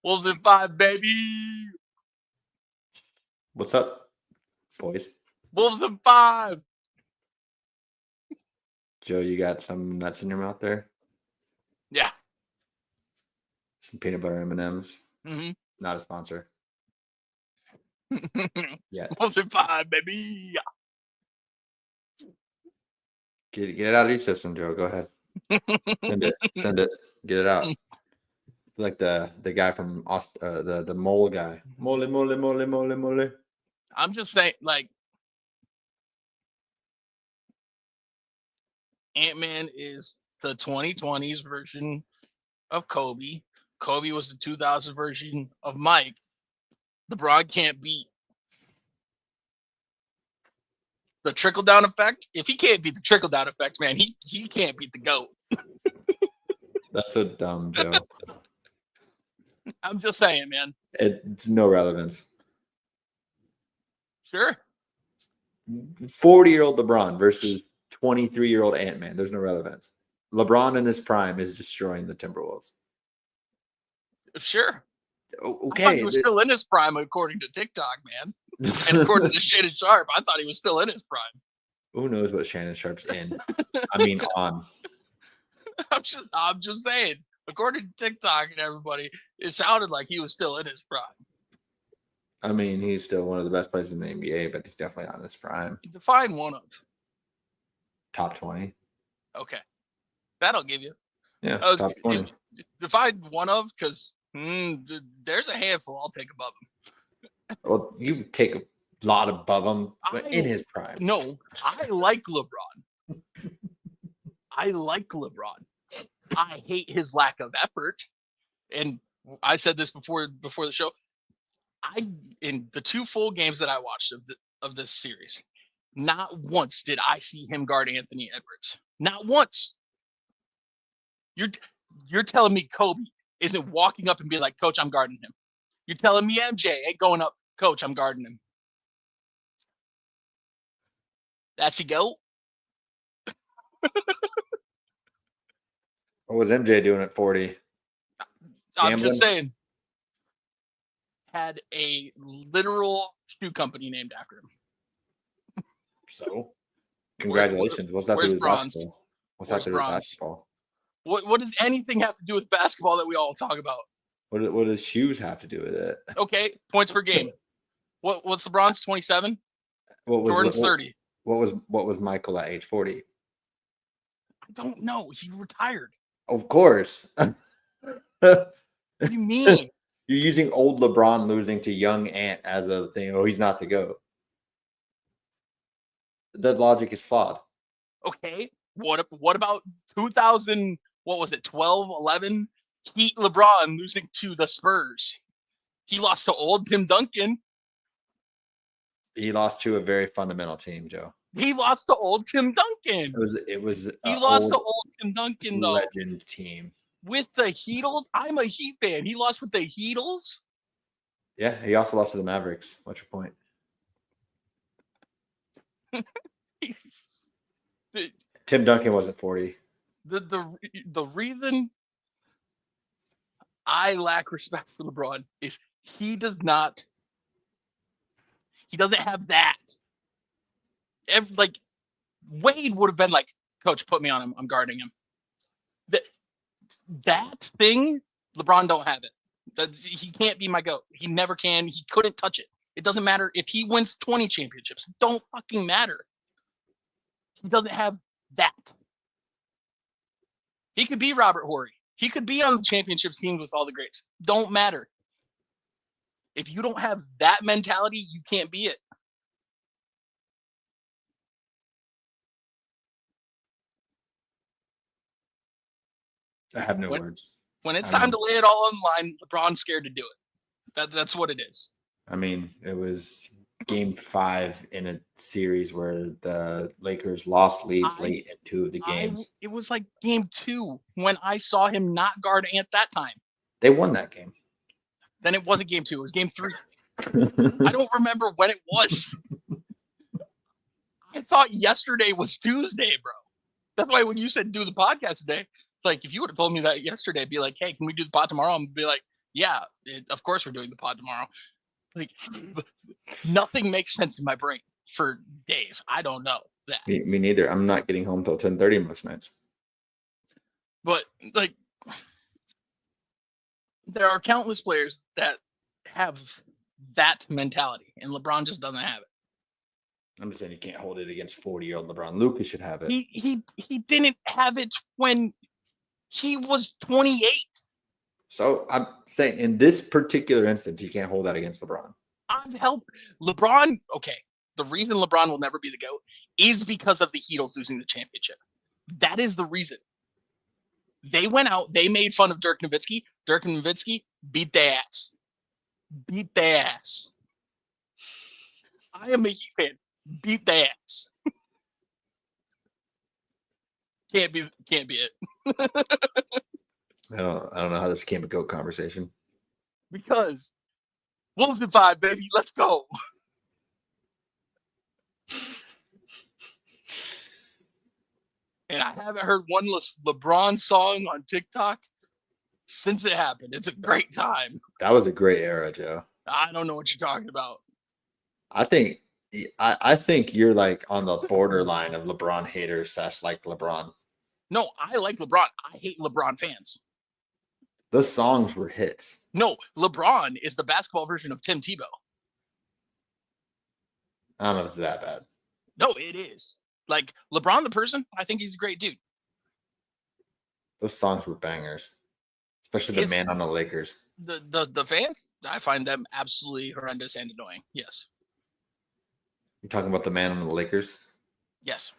Wolves in 5, baby. What's up, boys? Wolves in 5. Joe, you got some nuts in your mouth there? Yeah. Some peanut butter M&Ms. Mm-hmm. Not a sponsor. Yeah. Wolves in 5, baby. Get it out of your system, Joe. Go ahead. Send it. Get it out. Like the guy from the mole guy. Mole. I'm just saying, like, Ant-Man is the 2020s version of Kobe. Kobe was the 2000 version of Mike. LeBron can't beat the trickle-down effect. If he can't beat the trickle-down effect, man, he can't beat the GOAT. That's so dumb, Joe. I'm just saying, man. It's no relevance. Sure. 40-year-old LeBron versus 23-year-old Ant-Man. There's no relevance. LeBron in his prime is destroying the Timberwolves. Sure. Okay. I thought he was still in his prime, according to TikTok, man. And according to Shannon Sharp, I thought he was still in his prime. Who knows what Shannon Sharp's in? I mean, on. I'm just saying. According to TikTok and everybody, it sounded like he was still in his prime. I mean, he's still one of the best players in the NBA, but he's definitely not in his prime. Define one of. Top 20. Okay. That'll give you. Yeah, top 20. Define one of, because there's a handful I'll take above him. Well, you take a lot above him in his prime. No, I like LeBron. I hate his lack of effort. And I said this before the show. In the 2 full games that I watched of this series, not once did I see him guard Anthony Edwards. Not once. You're telling me Kobe isn't walking up and being like, Coach, I'm guarding him. You're telling me MJ ain't going up, Coach, I'm guarding him. That's a go. What was MJ doing at 40? I'm just saying. Had a literal shoe company named after him. So, congratulations. What's that to do with basketball? What's that to do with basketball? What does anything have to do with basketball that we all talk about? What does shoes have to do with it? Okay, points per game. What's LeBron's 27? Jordan's 30. What was Michael at age 40? I don't know. He retired. Of course. What do you mean? You're using old LeBron losing to young Ant as a thing. Oh, he's not the GOAT. That logic is flawed. Okay. What about 2000? What was it? 12, 11? Heat LeBron losing to the Spurs. He lost to old Tim Duncan. He lost to a very fundamental team, Joe. He lost to old Tim Duncan. It was. He lost to old Tim Duncan, though. Legend team. With the Heatles? I'm a Heat fan. He lost with the Heatles? Yeah, he also lost to the Mavericks. What's your point? Tim Duncan wasn't 40. The reason I lack respect for LeBron is he doesn't have that. Wade would have been like, Coach, put me on him. I'm guarding him. That thing, LeBron don't have it. He can't be my GOAT. He never can. He couldn't touch it. It doesn't matter if he wins 20 championships. Don't fucking matter. He doesn't have that. He could be Robert Horry. He could be on the championships teams with all the greats. Don't matter. If you don't have that mentality, you can't be it. I have no words. When it's time to lay it all on the line, LeBron's scared to do it. That's what it is. I mean, it was game 5 in a series where the Lakers lost leads late in 2 of the games. It was like game 2 when I saw him not guard Ant that time. They won that game. Then it wasn't game 2. It was game 3. I don't remember when it was. I thought yesterday was Tuesday, bro. That's why when you said do the podcast today, it's like if you would have told me that yesterday, I'd be like, hey, can we do the pod tomorrow? I'm be like, Yeah, of course we're doing the pod tomorrow. Like, nothing makes sense in my brain for days. I don't know that. Me neither. I'm not getting home till 10:30 most nights. But, like, there are countless players that have that mentality, and LeBron just doesn't have it. I'm just saying you can't hold it against 40-year-old LeBron. Lucas should have it. He didn't have it when he was 28. So I'm saying in this particular instance, you can't hold that against LeBron. I've helped LeBron. Okay, the reason LeBron will never be the GOAT is because of the Heatles losing the championship. That is the reason. They went out, they made fun of Dirk Nowitzki. Dirk Nowitzki beat their ass. Beat their ass. I am a Heat fan. Beat their ass. Can't be it. I don't know how this became a GOAT conversation. Because Wolves in 5, baby. Let's go. And I haven't heard one LeBron song on TikTok since it happened. It's a great time. That was a great era, Joe. I don't know what you're talking about. I think you're like on the borderline of LeBron haters / like LeBron. No, I like LeBron. I hate LeBron fans. Those songs were hits. No, LeBron is the basketball version of Tim Tebow. I don't know if it's that bad. No, it is. Like, LeBron the person, I think he's a great dude. Those songs were bangers. Especially the man on the Lakers. The fans, I find them absolutely horrendous and annoying. Yes. You're talking about the man on the Lakers? Yes.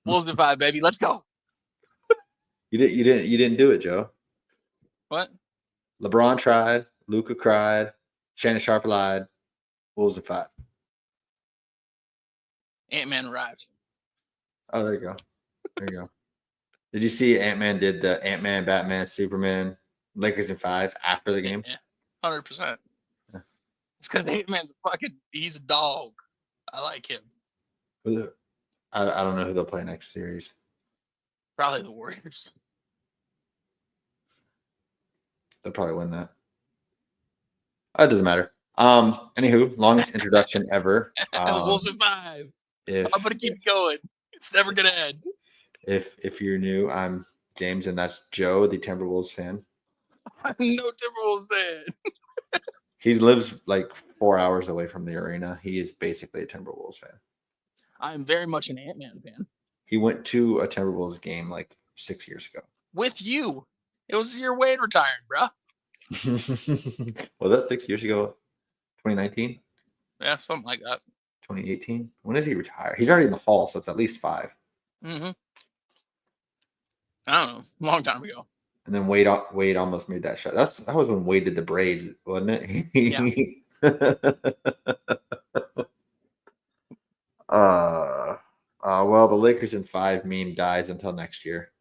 Wolves in 5, baby. Let's go. You didn't do it, Joe. What? LeBron tried. Luka cried. Shannon Sharp lied. Wolves in 5. Ant-Man arrived. Oh, there you go. There you go. Did you see Ant-Man did the Ant-Man, Batman, Superman, Lakers in 5 after the game? Yeah, 100%. Yeah. It's because Ant-Man's he's a dog. I like him. I don't know who they'll play next series. Probably the Warriors. They'll probably win that. It doesn't matter. Anywho, longest introduction ever. Wolves in 5. I'm gonna keep going. It's never gonna end. If you're new, I'm James, and that's Joe, the Timberwolves fan. I'm no Timberwolves fan. He lives like 4 hours away from the arena. He is basically a Timberwolves fan. I'm very much an Ant-Man fan. He went to a Timberwolves game like 6 years ago. With you. It was your Wade retired, bro. Was that 6 years ago? 2019? Yeah, something like that. 2018? When did he retire? He's already in the Hall, so it's at least 5. Mm-hmm. I don't know. Long time ago. And then Wade almost made that shot. That was when Wade did the braids, wasn't it? Yeah. Well, the Lakers in 5 meme dies until next year.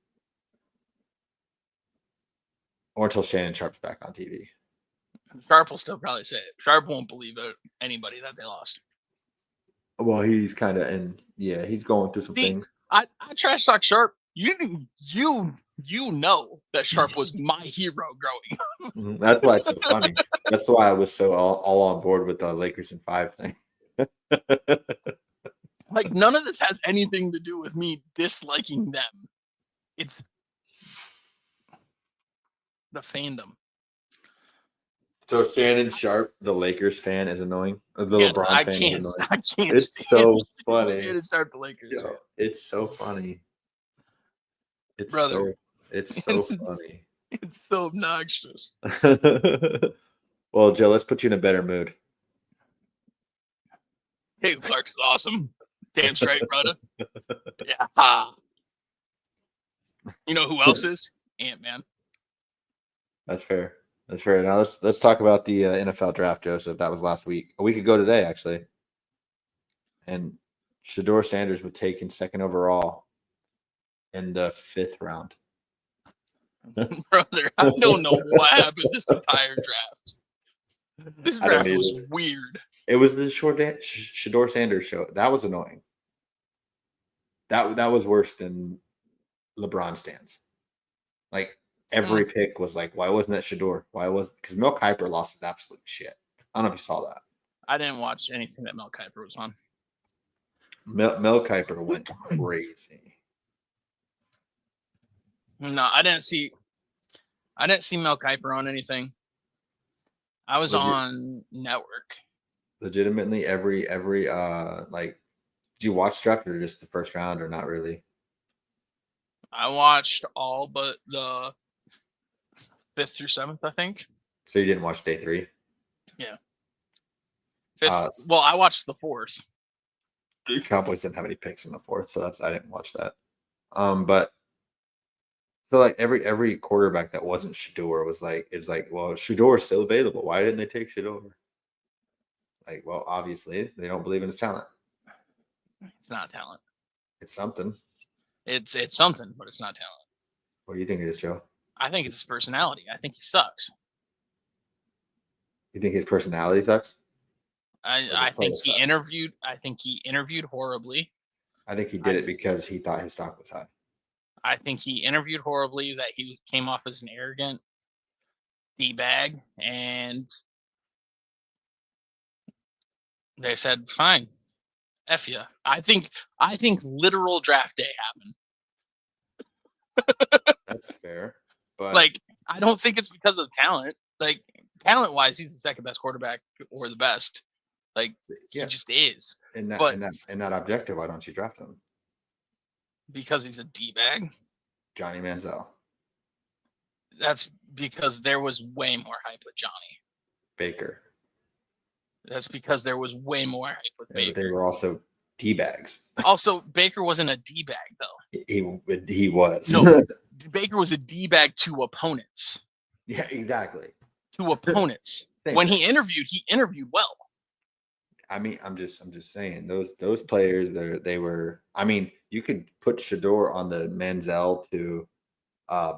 Or until Shannon Sharp's back on TV. Sharp will still probably say it. Sharp won't believe anybody that they lost. Well, he's kind of he's going through some things. I trash talk Sharp. You know that Sharp was my hero growing up. That's why it's so funny. That's why I was so all on board with the Lakers in 5 thing. Like, none of this has anything to do with me disliking them. It's the fandom. So Shannon Sharp, the Lakers fan, is annoying. The LeBron fan is annoying. I can't. It's so funny. Shannon Sharp, the Lakers. Yo, it's so funny. It's Brother, so funny. It's so obnoxious. Well, Joe, let's put you in a better mood. Hey, Clark is awesome. Damn straight, brother. Yeah. You know who else is? Ant-Man. That's fair. That's fair. Now let's talk about the NFL draft, Joseph. That was last week. A week ago today, actually. And Shedeur Sanders was taken 2nd overall in the 5th round. Brother, I don't know what happened this entire draft. This draft was weird. It was the Shedeur Sanders show. That was annoying. That was worse than LeBron stands. Like, every pick was like, why wasn't that Shador? Because Mel Kiper lost his absolute shit. I don't know if you saw that. I didn't watch anything that Mel Kiper was on. Mel Kiper went crazy. No, I didn't see Mel Kiper on anything. I was on network. Legitimately, every like, did you watch draft or just the first round or not really? I watched all but the 5th through 7th, I think. So you didn't watch day 3? Yeah. 5th. Well, I watched the 4th. The Cowboys didn't have any picks in the 4th, so I didn't watch that. But so like every quarterback that wasn't Shador was like, it's like, well, Shador is still available. Why didn't they take Shador? Like, well, obviously they don't believe in his talent. It's not talent. It's something. It's something, but it's not talent. What do you think it is, Joe? I think it's his personality. I think he sucks. You think his personality sucks? I think he interviewed. I think he interviewed horribly. I think he did it because he thought his stock was high. I think he interviewed horribly. That he came off as an arrogant D-bag, and they said, "Fine, F you." I think literal draft day happened. That's fair, but like, I don't think it's because of talent. Like, talent-wise, he's the second best quarterback or the best. Like, he just is. In that objective, why don't you draft him? Because he's a D-bag. Johnny Manziel. That's because there was way more hype with Johnny. Baker. That's because there was way more hype with Baker. But they were also D-bags. Also, Baker wasn't a D-bag, though. He was. No, Baker was a D-bag to opponents. Yeah, exactly. To opponents. When he interviewed well. I mean, I'm just saying those players they were. I mean, you could put Shador on the Manziel to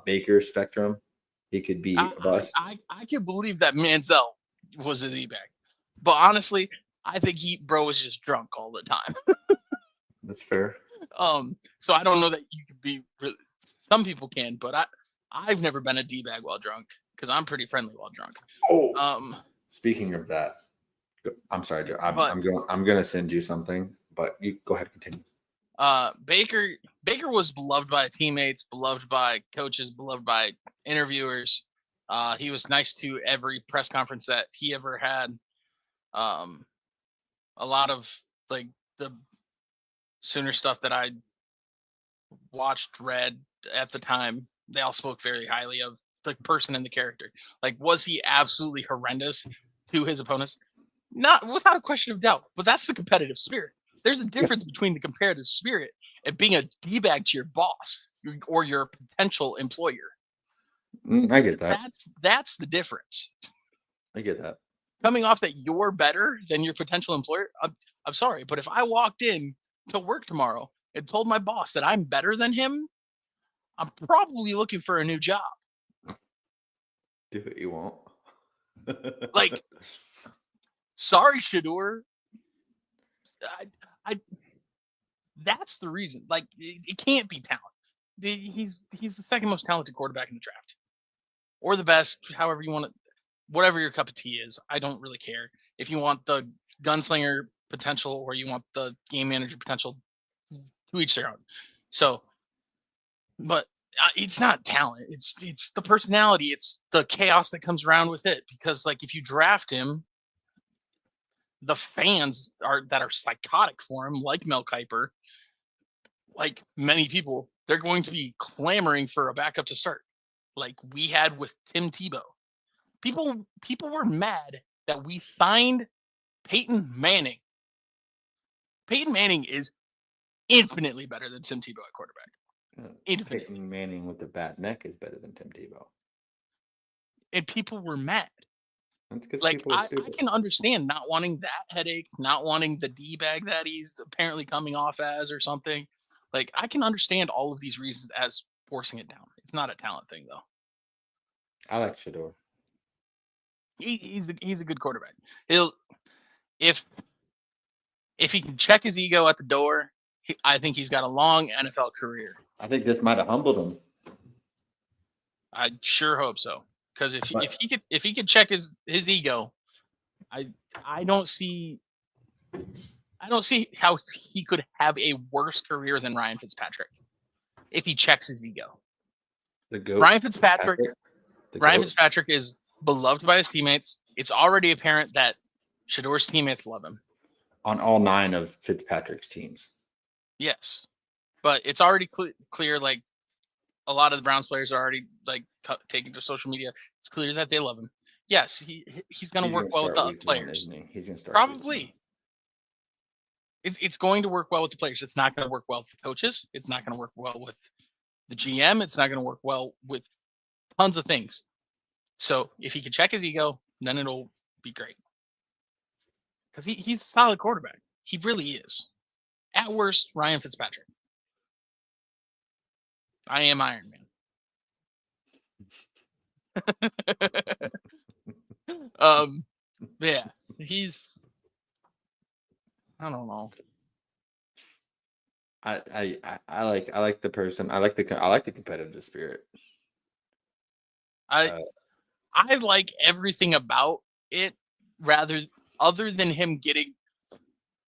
Baker spectrum. He could be a bust. I can believe that Manziel was a D-bag, but honestly, I think bro was just drunk all the time. That's fair. So I don't know that you could be. Some people can, but I've never been a D-bag while drunk because I'm pretty friendly while drunk. Oh. Speaking of that. I'm sorry, Joe. I'm going to send you something, but you go ahead and continue. Baker was beloved by teammates, beloved by coaches, beloved by interviewers. He was nice to every press conference that he ever had. A lot of like the Sooner stuff that I watched, read at the time, they all spoke very highly of the person and the character. Like, was he absolutely horrendous to his opponents? Not without a question of doubt, but that's the competitive spirit. There's a difference between the competitive spirit and being a D-bag to your boss or your potential employer. I get that. That's the difference. I get that. Coming off that you're better than your potential employer, I'm sorry, but if I walked in to work tomorrow and told my boss that I'm better than him, I'm probably looking for a new job. Do it, you won't. Like, sorry, Shador. That's the reason. Like, it can't be talent. He's the second most talented quarterback in the draft, or the best, however you want it. Whatever your cup of tea is, I don't really care. If you want the gunslinger potential or you want the game manager potential, to each their own. So, but it's not talent. It's the personality. It's the chaos that comes around with it. Because like, if you draft him, the fans that are psychotic for him, like Mel Kiper, like many people, they're going to be clamoring for a backup to start, like we had with Tim Tebow. People were mad that we signed Peyton Manning. Peyton Manning is infinitely better than Tim Tebow at quarterback. Infinitely. Peyton Manning with the bad neck is better than Tim Tebow. And people were mad. That's because like I can understand not wanting that headache, not wanting the D-bag that he's apparently coming off as or something. Like, I can understand all of these reasons as forcing it down. It's not a talent thing, though. I like Shador. He's a good quarterback. If he can check his ego at the door, I think he's got a long NFL career. I think this might have humbled him. I sure hope so. Because if But he could check his ego, I don't see how he could have a worse career than Ryan Fitzpatrick if he checks his ego. the GOAT, Ryan Fitzpatrick the Ryan GOAT, Fitzpatrick is beloved by his teammates. It's already apparent that Shador's teammates love him. on all 9 of Fitzpatrick's teams. Yes, but it's already clear. Like a lot of the Browns players are already like taking to social media. It's clear that they love him. Yes, he's going to work well with the players. Isn't he? He's going to start Probably. It's going to work well with the players. It's not going to work well with the coaches. It's not going to work well with the GM. It's not going to work well with tons of things. So if he can check his ego, then it'll be great. Because he's a solid quarterback. He really is. At worst, Ryan Fitzpatrick. I am Iron Man. Yeah, he's. I don't know. I like the person. I like the competitive spirit. I like everything about it, other than him getting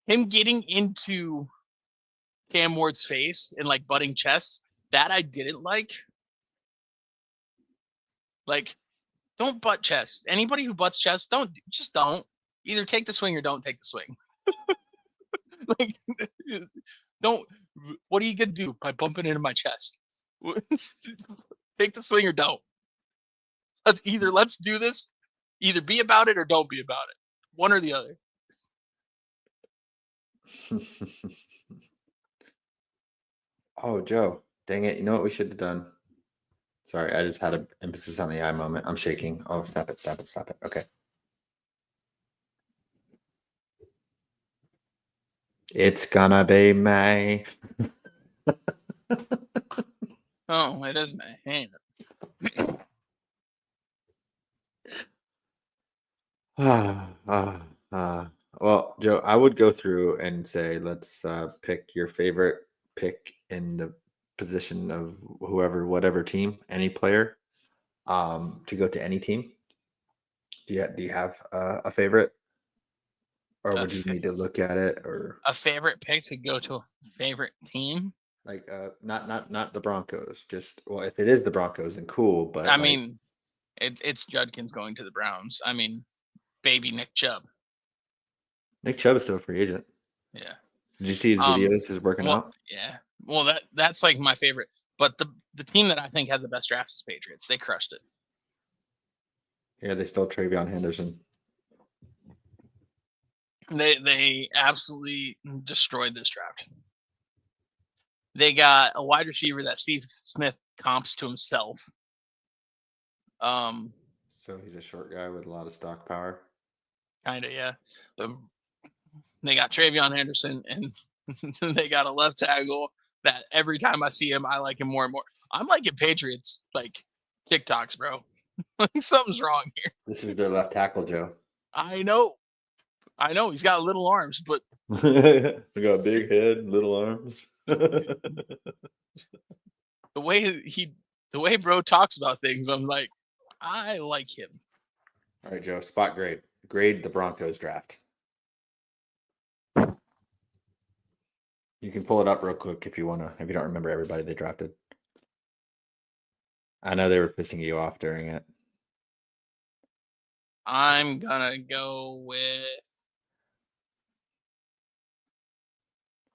into Cam Ward's face and like butting chests. That I didn't like. Like, don't butt chests. Anybody who butts chests, don't. Either take the swing or don't take the swing. Like, don't. What are you gonna do by bumping into my chest? Take the swing or don't. Let's do this. Either be about it or don't be about it. One or the other. Oh, Joe, dang it! You know what we should have done? Sorry, I just had an emphasis on the eye moment. I'm shaking. Oh, stop it! Okay. It's gonna be May. Oh, it is May. Hang it. Well, Joe, I would go through and say, let's pick your favorite pick in the position of whatever team, any player, to go to any team. Do you have a favorite, or would you need to look at it, or a favorite pick to go to a favorite team? Like not the Broncos. Just if it is the Broncos, then cool. But I mean, it's Judkins going to the Browns. I mean, baby Nick Chubb. Nick Chubb is still a free agent. Yeah. Did you see his videos? He's working out. Yeah. Well, that's like my favorite. But the team that I think had the best draft is Patriots. They crushed it. Yeah, they stole Travion Henderson. They absolutely destroyed this draft. They got a wide receiver that Steve Smith comps to himself. So he's a short guy with a lot of stock power. Kind of, yeah. They got Travion Henderson, and they got a left tackle that every time I see him, I like him more and more. I'm liking Patriots like TikToks, bro. Something's wrong here. This is their left tackle, Joe. I know. He's got little arms, but they got a big head, little arms. the way bro talks about things, I'm like, I like him. All right, Joe. Spot grade. Grade the Broncos draft. You can pull it up real quick if you don't remember everybody they drafted. I know they were pissing you off during it. I'm gonna go with.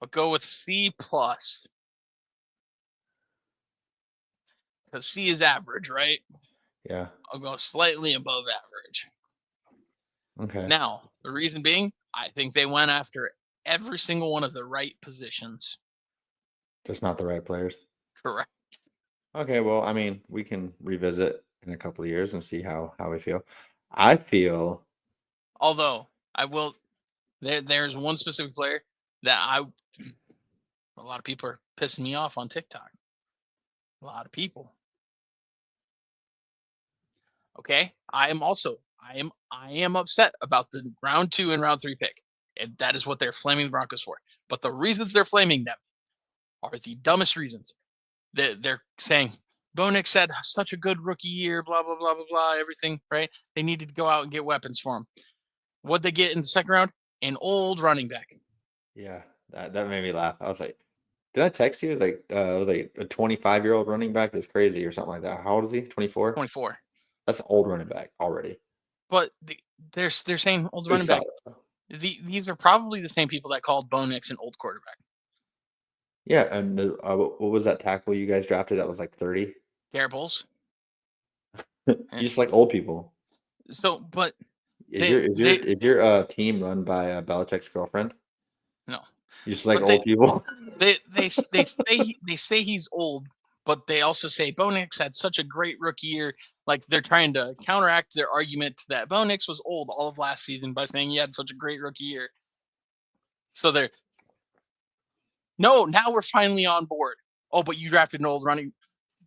I'll go with C+. Because C is average, right? Yeah. I'll go slightly above average. Okay. Now, the reason being, I think they went after every single one of the right positions. Just not the right players. Correct. Okay, well, I mean, we can revisit in a couple of years and see how we feel. I feel. Although I will, there's one specific player that a lot of people are pissing me off on TikTok. A lot of people. Okay, I am upset about the round 2 and round 3 pick, and that is what they're flaming the Broncos for. But the reasons they're flaming them are the dumbest reasons. They're saying Bo Nix had such a good rookie year, blah, blah, blah, blah, blah, everything, right? They needed to go out and get weapons for him. What'd they get in the second round? An old running back. Yeah, that made me laugh. I was like, did I text you? It was like a 25-year-old running back is crazy or something like that. How old is he? 24? 24. That's an old running back already. But they're saying old He's running back. solid. These are probably the same people that called Bo Nix an old quarterback. Yeah, and what was that tackle you guys drafted that was like 30? Garrett Bowles. You just like old people. So, but Is your team run by Belichick's girlfriend? No. You just like But old people. They say he's old, but they also say Bo Nix had such a great rookie year. Like they're trying to counteract their argument that Bo Nix was old all of last season by saying he had such a great rookie year. So now we're finally on board. Oh, but you drafted an old running.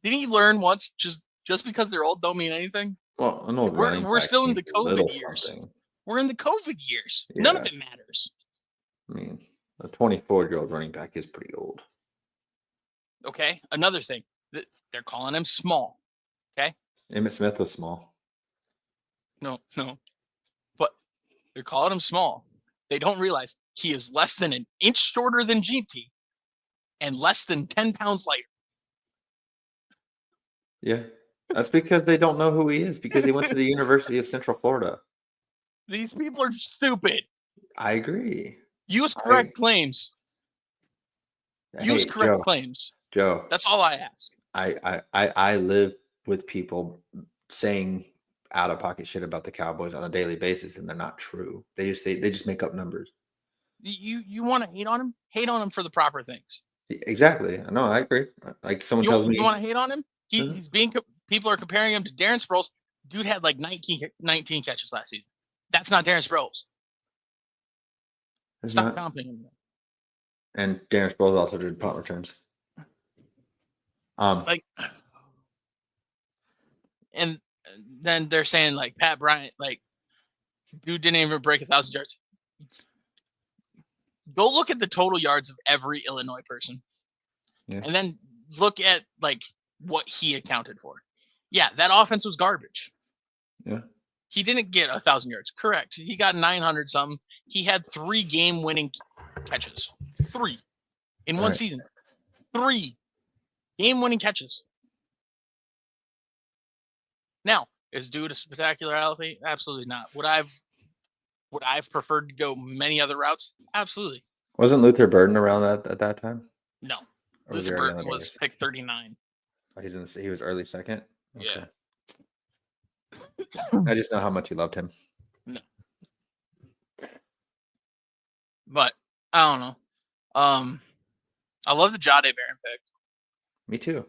Didn't he learn once just because they're old don't mean anything? Well, an old running We're back still in means the a COVID little years. something. We're in the COVID years. Yeah. None of it matters. I mean, a 24-year-old running back is pretty old. Okay. Another thing, they're calling him small. Okay. Emmitt Smith was small. No. But they're calling him small. They don't realize he is less than an inch shorter than GT and less than 10 pounds lighter. Yeah. That's because they don't know who he is because he went to the University of Central Florida. These people are stupid. I agree. Use correct claims. Use correct claims. Joe. That's all I ask. I live with people saying out of pocket shit about the Cowboys on a daily basis, and they're not true. They just make up numbers. You want to hate on him? Hate on him for the proper things. Exactly. No, I agree. Like someone tells me you want to hate on him? He's being people are comparing him to Darren Sproles. Dude had like 19 catches last season. That's not Darren Sproles. Stop comping him. And Darren Sproles also did punt returns. And then they're saying like Pat Bryant, like dude didn't even break 1,000 yards. Go look at the total yards of every Illinois person, and then look at like what he accounted for. Yeah, that offense was garbage. Yeah, he didn't get 1,000 yards. Correct. He got 900 something. He had 3 game-winning catches. 3 in one season. 3 game-winning catches. Now, is dude a spectacular athlete? Absolutely not. Would I've preferred to go many other routes? Absolutely. Wasn't Luther Burden around that at that time? No. Luther Burden was pick 39. Oh, he was early second? Okay. Yeah. I just know how much you loved him. No. But I don't know. I love the Jade Barron pick. Me too.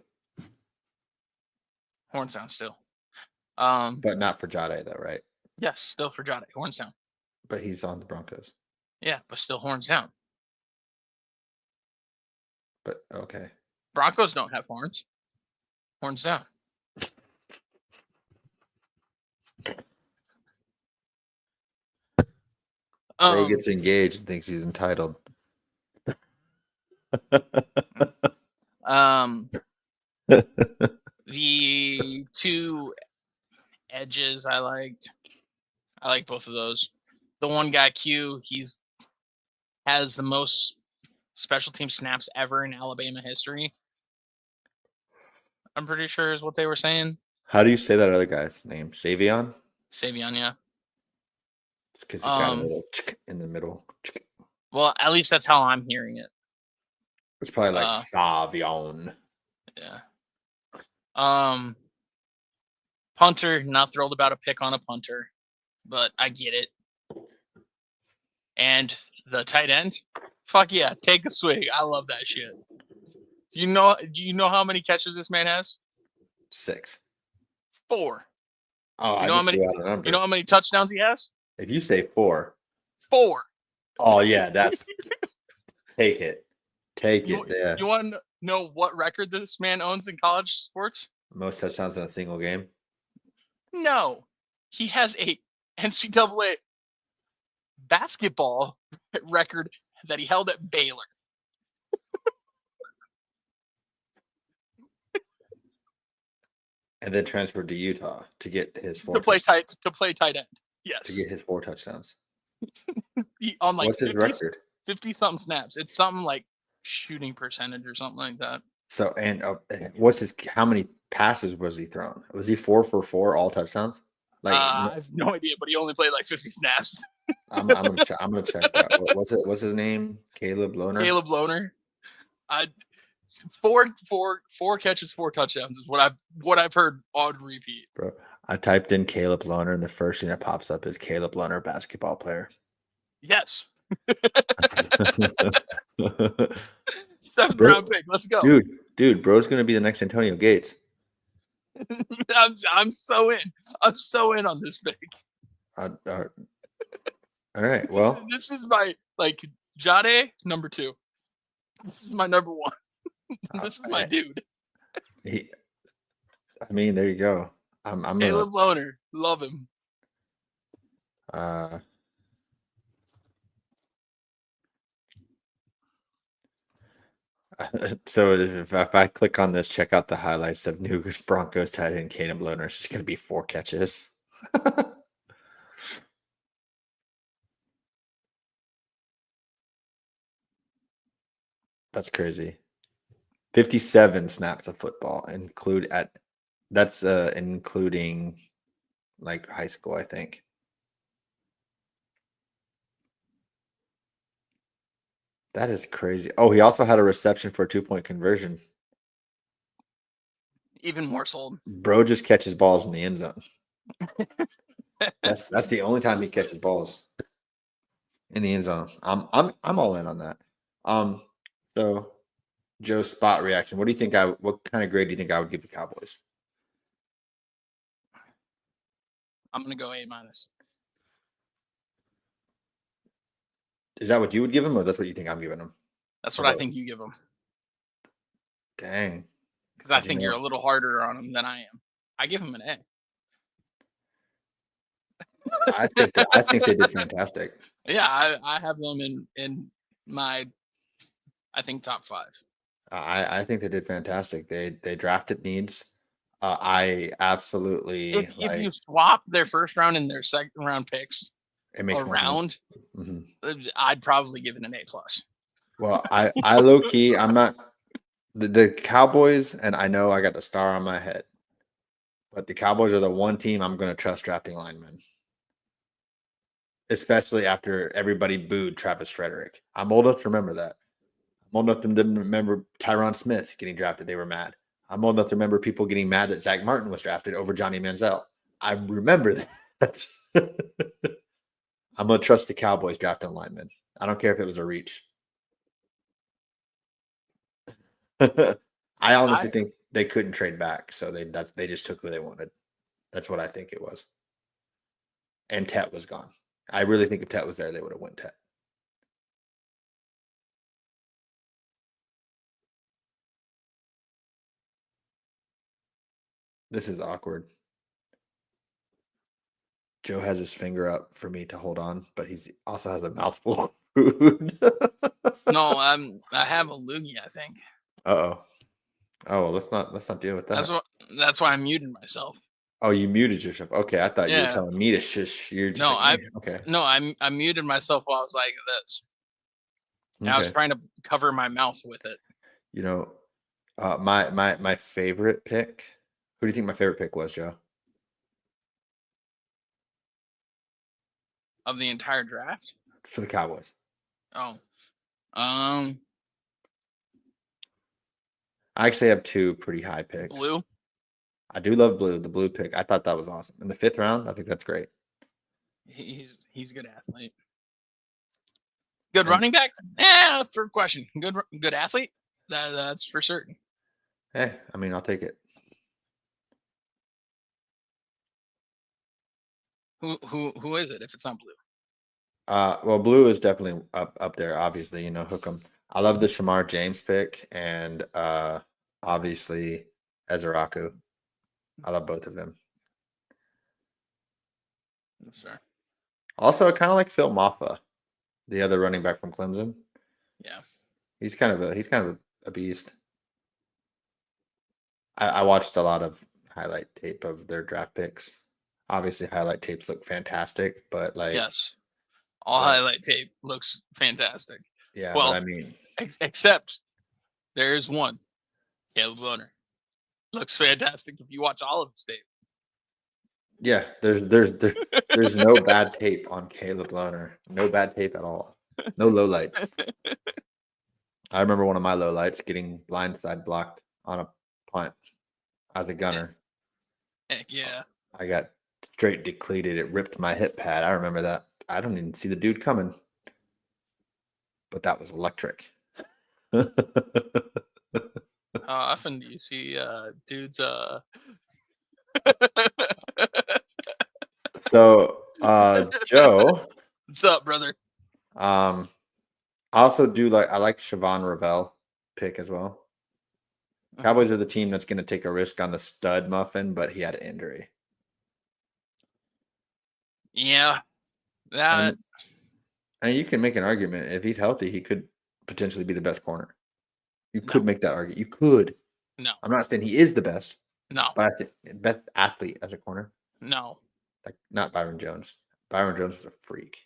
Hornstown still. But not for Jade though, right? Yes, still for Jade. Hornstown. But he's on the Broncos. Yeah, but still horns down. But okay. Broncos don't have horns. Horns down. Ray gets engaged and thinks he's entitled. The 2 edges I liked. I like both of those. The one guy, Q, has the most special team snaps ever in Alabama history. I'm pretty sure is what they were saying. How do you say that other guy's name? Savion? Savion, yeah. It's because he got a little in the middle. Well, at least that's how I'm hearing it. It's probably like Savion. Yeah. Punter, not thrilled about a pick on a punter, but I get it. And the tight end, fuck yeah, take a swig. I love that shit. Do you know how many catches this man has? 6. 4. Oh, you know how many touchdowns he has? If you say 4. 4. Oh yeah, that's take it. Yeah. You want to know what record this man owns in college sports? Most touchdowns in a single game? No. He has a NCAA basketball record that he held at Baylor. and then transferred to Utah to get his to play tight end. Yes, to get his 4 touchdowns. On like What's his record? 50 something snaps. It's something like shooting percentage or something like that. So and what's his? How many passes was he thrown? Was he 4 for 4 all touchdowns? Like I have no idea, but he only played like 50 snaps. I'm gonna check that. What's his name? Caleb Lohner. Caleb Lohner. Four catches, 4 touchdowns is what I've heard on repeat. Bro, I typed in Caleb Lohner, and the first thing that pops up is Caleb Lohner, basketball player. Yes. 7th round pick. Let's go, dude. Bro's gonna be the next Antonio Gates. I'm so in. I'm so in on this pick. All right. Well, this is my Jade number 2. This is my number 1. This is my dude. I mean, there you go. I'm Caleb Lohner. Love him. So if I click on this, check out the highlights of new Broncos tight end Caleb Lohner. It's just going to be 4 catches. That's crazy. 57 snaps of football that's including like high school, I think. That is crazy. Oh, he also had a reception for a 2-point conversion. Even more sold. Bro just catches balls in the end zone. That's the only time he catches balls in the end zone. I'm all in on that. So Joe's spot reaction. What do you think? What kind of grade do you think I would give the Cowboys? I'm gonna go A-. Is that what you would give him, or that's what you think I'm giving him? That's what I think you give him. Dang. Because I think you're a little harder on him than I am. I give him an A. I think they did fantastic. Yeah, I have them in my, I think, top 5. I think they did fantastic. They drafted needs. I absolutely if you swap their first round and their second round picks it makes around, I'd probably give it an A+. Well, I low key, I'm not the Cowboys, and I know I got the star on my head, but the Cowboys are the one team I'm going to trust drafting linemen, especially after everybody booed Travis Frederick. I'm old enough to remember that. I'm old enough to remember Tyron Smith getting drafted. They were mad. I'm old enough to remember people getting mad that Zach Martin was drafted over Johnny Manziel. I remember that. I'm going to trust the Cowboys drafting linemen. I don't care if it was a reach. I honestly think they couldn't trade back, so they just took who they wanted. That's what I think it was. And Tet was gone. I really think if Tet was there, they would have went Tet. This is awkward. Joe has his finger up for me to hold on, but he also has a mouthful of food. No, I have a loogie, I think. Oh, well, let's not deal with that. That's why I muted myself. Oh, you muted yourself. Okay, I thought you were telling me to shush. You're just I muted myself while I was like this. And I was trying to cover my mouth with it. You know, my favorite pick. Who do you think my favorite pick was, Joe? Of the entire draft? For the Cowboys. Oh. I actually have 2 pretty high picks. Blue? I do love Blue, the Blue pick. I thought that was awesome. In the 5th round, I think that's great. He's a good athlete. Good running back? Yeah, third question. Good athlete? That's for certain. Hey, I mean, I'll take it. Who is it if it's not Blue? Well, Blue is definitely up there. Obviously, hook 'em. I love the Shamar James pick, and obviously Ezeraku. I love both of them. That's fair. Also, I kind of like Phil Maffa, the other running back from Clemson. Yeah, he's kind of a beast. I watched a lot of highlight tape of their draft picks. Obviously, highlight tapes look fantastic, but like, Yes. All but highlight tape looks fantastic. yeah, but I Well, mean, except there's one. Caleb Loner. Looks fantastic if you watch all of his tape. yeah, there's no bad tape on Caleb Lohner. No bad tape at all. No lowlights. I remember one of my lowlights getting blindside blocked on a punt as a gunner. Heck yeah. I got straight depleted. It ripped my hip pad. I remember that. I don't even see the dude coming. But that was electric. How often do you see dudes So Joe, What's up, brother? I also do I like Siobhan Ravel pick as well. Cowboys are the team that's going to take a risk on the stud muffin, but he had an injury. Yeah. That And you can make an argument if he's healthy, he could potentially be the best corner. You could make that argument. You could. No. I'm not saying he is the best, No. but I think best athlete as a corner. No. Like not Byron Jones. Byron Jones is a freak.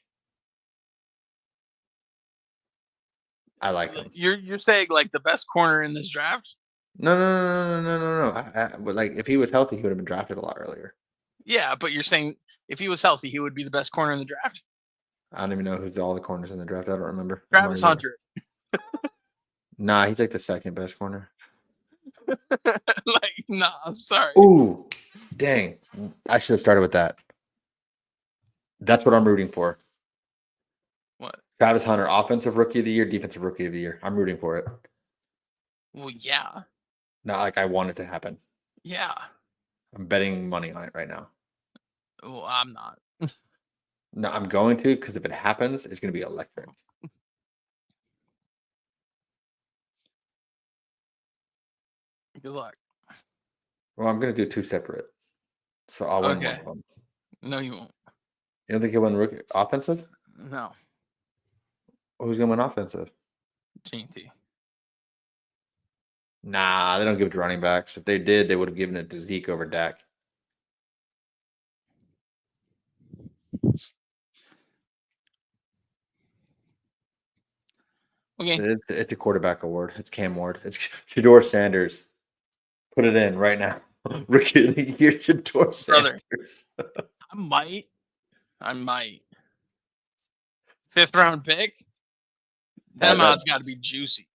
I like him. You're saying like the best corner in this draft? No. But like if he was healthy, he would have been drafted a lot earlier. Yeah, but you're saying if he was healthy, he would be the best corner in the draft? I don't even know who's all the corners in the draft. I don't remember. Travis Hunter. Nah, he's like the second best corner. Like, nah, I'm sorry. Ooh, dang. I should have started with that. That's what I'm rooting for. What? Travis Hunter, offensive rookie of the year, defensive rookie of the year. I'm rooting for it. Well, yeah. Not like I want it to happen. Yeah. I'm betting money on it right now. Well, I'm not. No, I'm going to because if it happens, it's going to be electric. Good luck. Well, I'm going to do two separate. So I'll win one of them. No, you won't. You don't think he'll win rookie offensive? No. Well, who's going to win offensive? GT. Nah, they don't give it to running backs. If they did, they would have given it to Zeke over Dak. Okay. It's a quarterback award. It's Cam Ward. It's Shador Sanders. Put it in right now. Rookie of the year, Shador Sanders. I might. 5th round pick. Them odds got to be juicy.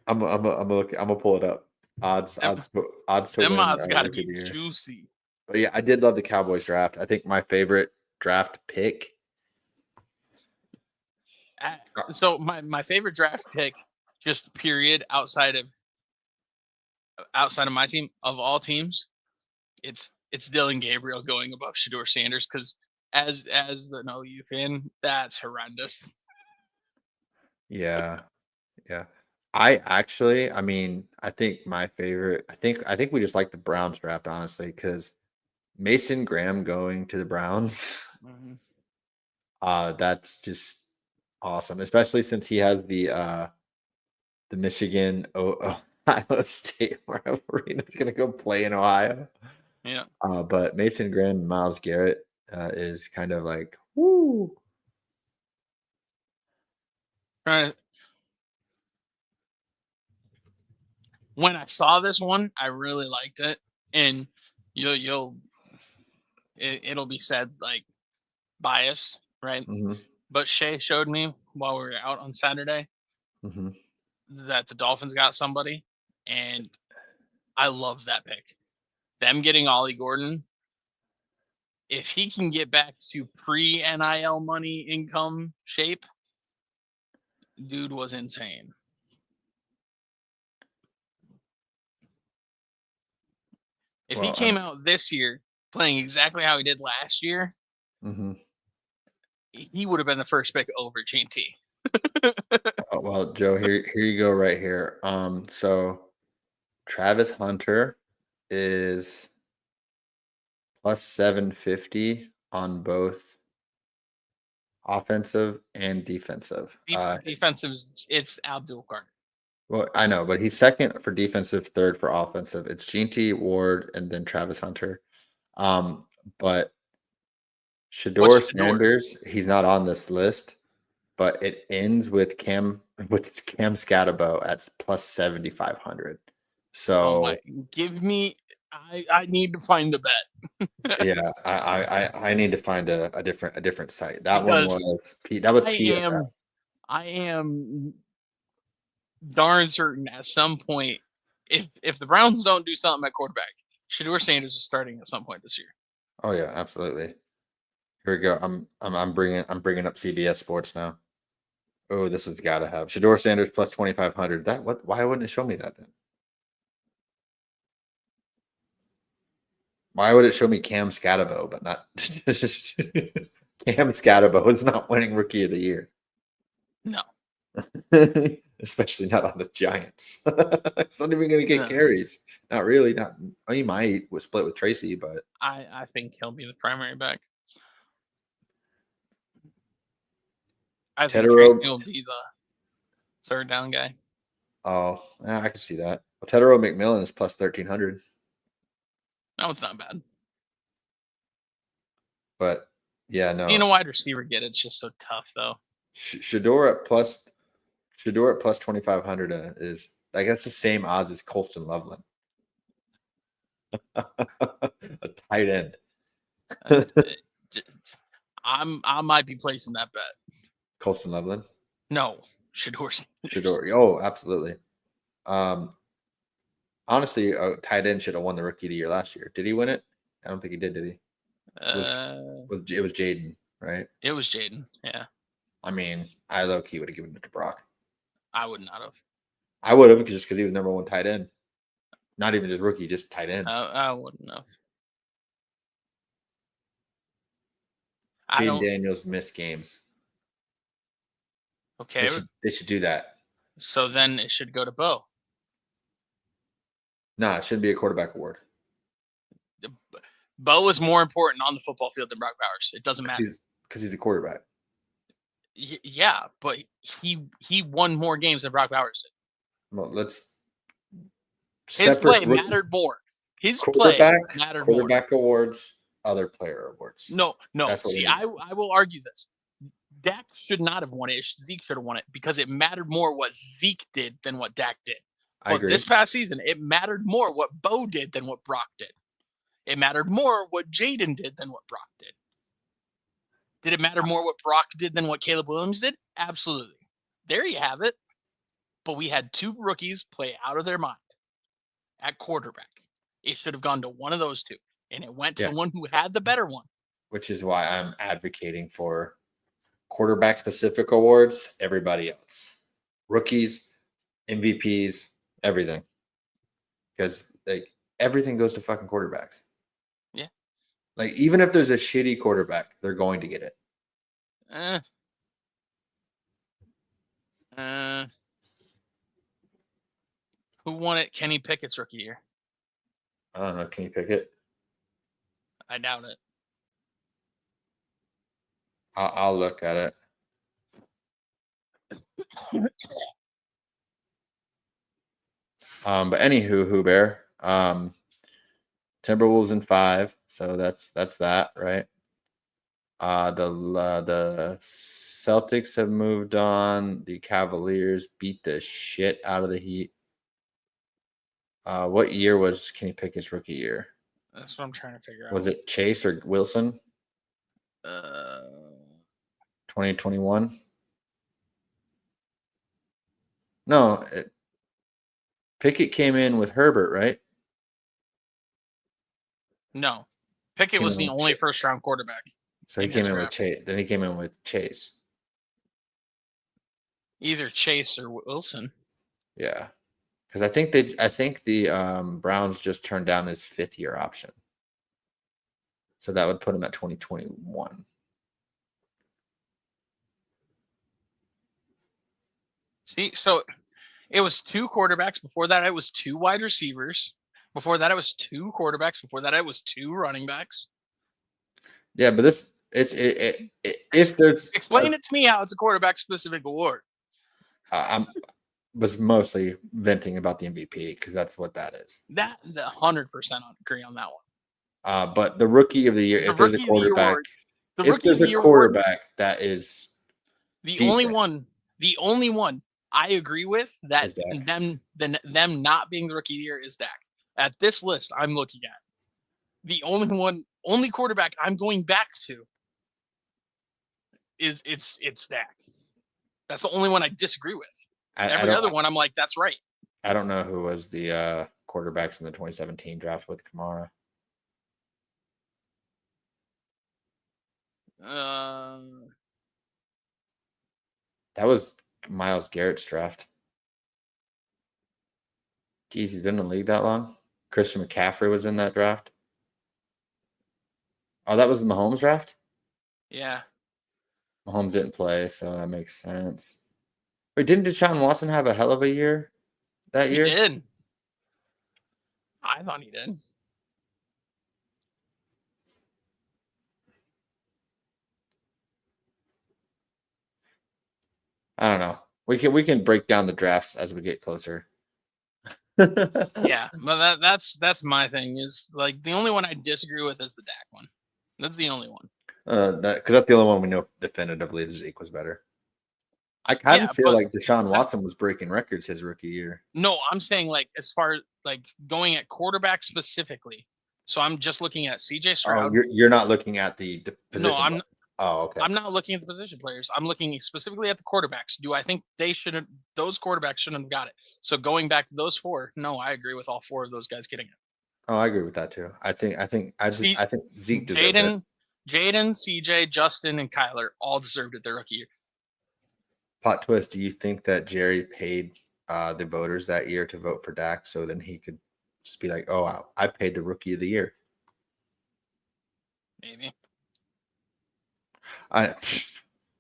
I'm gonna pull it up. Odds to them win. Odds got to be juicy. But yeah, I did love the Cowboys draft. I think my favorite draft pick. So my favorite draft pick, just period, outside of my team, of all teams, it's Dylan Gabriel going above Shador Sanders because as an OU fan, that's horrendous. Yeah. I think my favorite. I think we just like the Browns draft honestly because Mason Graham going to the Browns. That's just awesome, especially since he has the Michigan Ohio State rivalry. That's gonna go play in Ohio. Yeah. But Mason Graham and Myles Garrett is kind of like woo. When I saw this one, I really liked it, and it'll be said like bias, right? Mm-hmm. But Shay showed me while we were out on Saturday that the Dolphins got somebody, and I love that pick. Them getting Ollie Gordon, if he can get back to pre-NIL money income shape, dude was insane. If he came out this year playing exactly how he did last year, he would have been the first pick over GT. Oh, well, Joe, here you go right here. So Travis Hunter is plus 750 on both offensive and defensive. Defensive, it's Abdul Carter. Well, I know, but he's second for defensive, third for offensive. It's G.T. Ward and then Travis Hunter. But What's Shador Shador? Sanders, he's not on this list, but it ends with Cam Scatabo at plus 7,500. Oh my! So Give me. I need to find a bet yeah, I need to find a different site. That one because was that was I PFF. am darn certain at some point, if the Browns don't do something at quarterback, Shador Sanders is starting at some point this year. Oh yeah, absolutely. Here we go. I'm bringing up CBS Sports now. Oh, this has got to have Shador Sanders plus 2,500. That what? Why wouldn't it show me that then? Why would it show me Cam Scatabo, but not Cam Scatabo is not winning Rookie of the Year, No, especially not on the Giants. It's not even going to get no. carries. Not really. Not. Oh, he might was split with Tracy, but I think he'll be the primary back. I think Tracy Tedero. will be the third down guy. Oh, yeah, I can see that. Well, Tedero McMillan is plus 1,300, That one's not bad. but yeah, Being a no. wide receiver, it's just so tough though. Shador at plus 2,500 is like that's the same odds as Colston Loveland. A tight end. I might be placing that bet. Colston Loveland. No, Shador Sanders. Shador. Oh, absolutely. Honestly, a tight end should have won the Rookie of the Year last year. Did he win it? I don't think he did. Did he? It was Jaden, right? It was Jaden. Yeah. I mean, I low key would have given it to Brock. I would not have. I would have just because he was number one tight end. Not even just rookie, just tight end. I wouldn't have. Jaden Daniels missed games. Okay. They should do that. So then it should go to Bo. Nah, it shouldn't be a quarterback award. Bo is more important on the football field than Brock Bowers. It doesn't matter. Because he's a quarterback. Yeah, but he won more games than Brock Bowers did. Well, let's his play mattered more. His play mattered more. Quarterback awards, other player awards. No. See, I will argue this. Dak should not have won it. Zeke should have won it because it mattered more what Zeke did than what Dak did. I agree. This past season, it mattered more what Bo did than what Brock did. It mattered more what Jaden did than what Brock did. Did it matter more what Brock did than what Caleb Williams did? Absolutely. There you have it. But we had two rookies play out of their mind at quarterback. It should have gone to one of those two, and it went to the one who had the better one. Which is why I'm advocating for quarterback-specific awards, everybody else. Rookies, MVPs, everything. Because everything goes to fucking quarterbacks. Yeah. Like, even if there's a shitty quarterback, they're going to get it. Who won it? Kenny Pickett's rookie year. I don't know. Can you pick it? I doubt it. I'll look at it. But anywho, Huber, Timberwolves in 5, so that's that, right? The Celtics have moved on. The Cavaliers beat the shit out of the Heat. What year was Kenny Pickett's rookie year? That's what I'm trying to figure out. Was it Chase or Wilson? 2021. No, Pickett came in with Herbert, right? No, Pickett was the only first-round quarterback. So he came in with Chase. Then he came in with Chase. Either Chase or Wilson. Yeah, because I think the Browns just turned down his 5th-year option, so that would put him at 2021. See, so it was 2 quarterbacks. Before that, it was 2 wide receivers. Before that, it was 2 quarterbacks. Before that, it was 2 running backs. Yeah, but if there's explain it to me how it's a quarterback specific award. was mostly venting about the MVP because that's what that is. That 100% agree on that one. But the rookie of the year, The if there's a rookie of the year quarterback, award. The if rookie of there's the a year award. quarterback that is The decent, only one I agree with that is Dak. them not being the rookie of the year is Dak. At this list I'm looking at, the only quarterback I'm going back to is it's Dak. That's the only one I disagree with. Every other one I'm like, that's right. I don't know who was the quarterbacks in the 2017 draft with Kamara. That was Myles Garrett's draft. Geez, he's been in the league that long. Christian McCaffrey was in that draft. Oh, that was the Mahomes draft? Yeah. Mahomes didn't play, so that makes sense. Wait, didn't Deshaun Watson have a hell of a year that year? He did. I thought he did. I don't know. We can break down the drafts as we get closer. Yeah, but that's my thing. Is like the only one I disagree with is the Dak one. That's the only one. Because that's the only one we know definitively that Zeke was better. I kind of feel like Deshaun Watson was breaking records his rookie year. No, I'm saying like as far as like going at quarterback specifically. So I'm just looking at CJ Stroud. Oh, you're not looking at the position. No, I'm. Oh, okay. I'm not looking at the position players. I'm looking specifically at the quarterbacks. Do I think those quarterbacks shouldn't have got it? So going back to those four, no, I agree with all four of those guys getting it. Oh, I agree with that too. I think Zeke deserved it. Jaden, CJ, Justin, and Kyler all deserved it their rookie year. Plot twist: do you think that Jerry paid the voters that year to vote for Dak, so then he could just be like, "Oh, I paid the rookie of the year"? Maybe.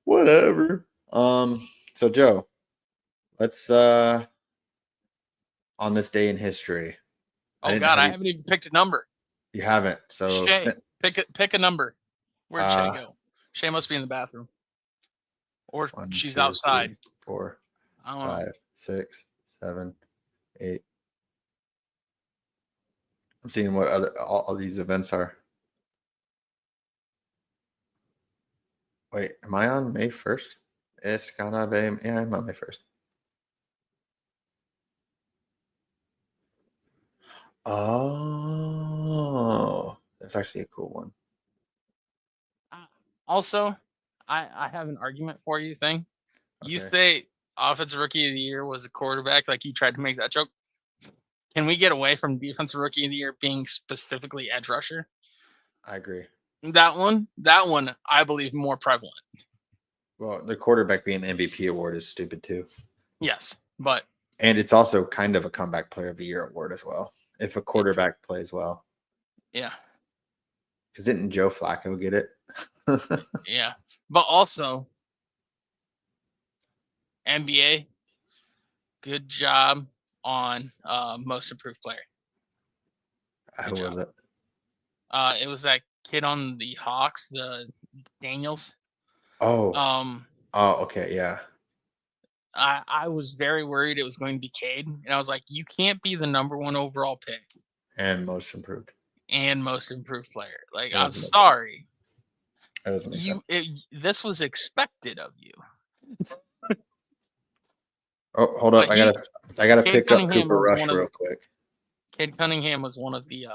Whatever. So Joe, let's on this day in history. Oh God, I haven't even picked a number. You haven't. So Shay, pick a number. Where'd Shay go? Shay must be in the bathroom. Or she's outside. 3, 4, I don't 5, know. 6, 7, 8. I'm seeing what all these events are. Wait, am I on May 1st? Es gonna be, yeah, I'm on May 1st. Oh, that's actually a cool one. Also, I have an argument for you thing. Okay. You say offensive rookie of the year was a quarterback, like you tried to make that joke. Can we get away from defensive rookie of the year being specifically edge rusher? I agree. That one, I believe more prevalent. Well, the quarterback being MVP award is stupid too. Yes, and it's also kind of a comeback player of the year award as well. If a quarterback plays well. Yeah. Because didn't Joe Flacco get it? Yeah. But also, NBA, good job on most improved player. Who was it? It was that kid on the Hawks, the Daniels. Oh. Oh, okay, yeah. I was very worried it was going to be Cade, and I was like, you can't be the number 1 overall pick. And most improved. And most improved player. Like, I'm sorry. That doesn't make sense. This was expected of you. Oh, hold up. I gotta pick up Cooper Rush real quick. Cade Cunningham was one of the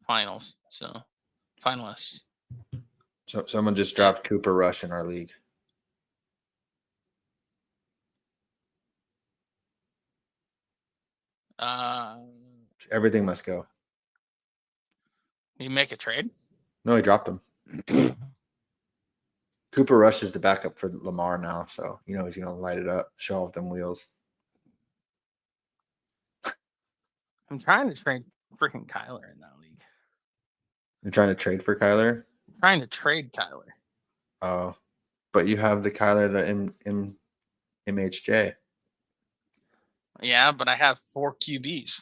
finalists. So someone just dropped Cooper Rush in our league. Everything must go. Did you make a trade? No, he dropped him. Cooper Rush is the backup for Lamar now, so he's gonna light it up, show off them wheels. I'm trying to trade freaking Kyler in that league. You're trying to trade for Kyler? I'm trying to trade Kyler. Oh, but you have the Kyler to MHJ. Yeah, but I have 4 QBs.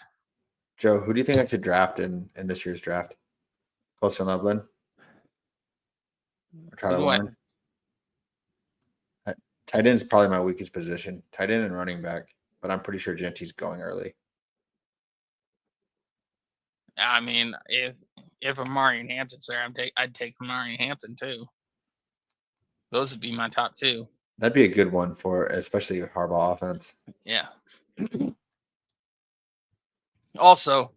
Joe, who do you think I should draft in this year's draft? Colson Loveland? Or Tyler Warren? Tight end is probably my weakest position. Tight end and running back. but I'm pretty sure Gentry's going early. I mean, if Amari and Hampton's there, I'd take Amari and Hampton too. Those would be my top two. That'd be a good one for especially Harbaugh offense. Yeah. Also,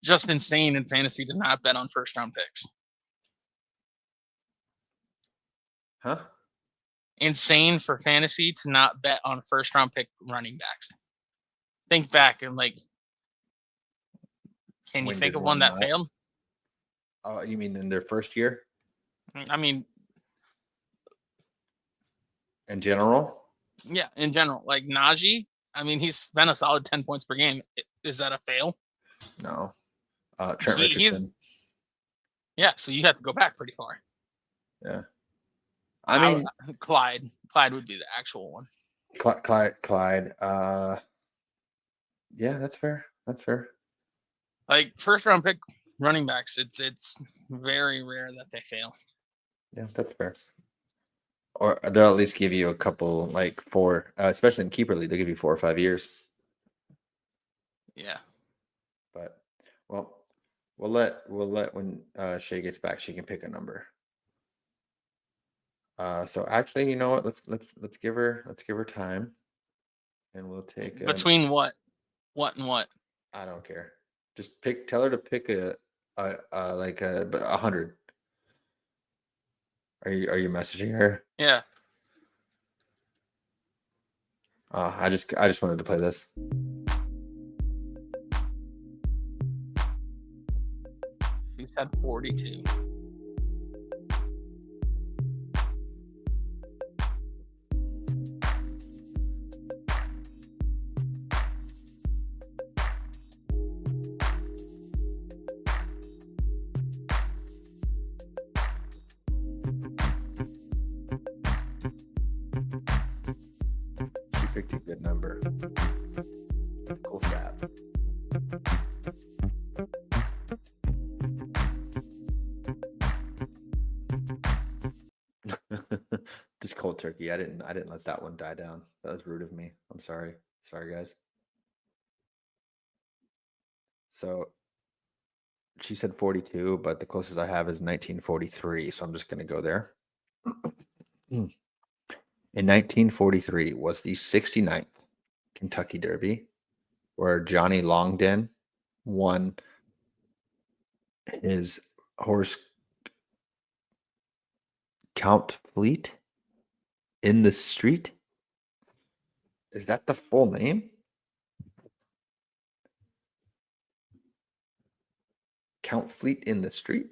just insane in fantasy to not bet on first round picks. Huh? Insane for fantasy to not bet on first round pick running backs. Think back and can you think of one that failed? Oh, you mean in their first year? I mean, in general? Yeah, in general. Like Najee, I mean, he's been a solid 10 points per game. Is that a fail? No. Trent Richardson. Yeah, so you have to go back pretty far. Yeah. I mean, Clyde. Clyde would be the actual one. Clyde. Yeah, that's fair. That's fair. Like first round pick running backs, it's very rare that they fail. Yeah, that's fair. Or they'll at least give you a couple, like 4, especially in keeper league, they'll give you 4 or 5 years. Yeah. But we'll let when Shay gets back, she can pick a number. So actually, you know what? Let's give her time, and we'll take between what and what. I don't care. Just tell her to pick a 100. Are you messaging her? Yeah. I just wanted to play this. She's had 42. She picked a good number. Cool stat. Just cold turkey. I didn't let that one die down. That was rude of me. I'm sorry. Sorry, guys. So she said 42, but the closest I have is 1943. So I'm just going to go there. In 1943 was the 69th Kentucky Derby, where Johnny Longden won his horse Count Fleet in the Street. Is that the full name? Count Fleet in the Street?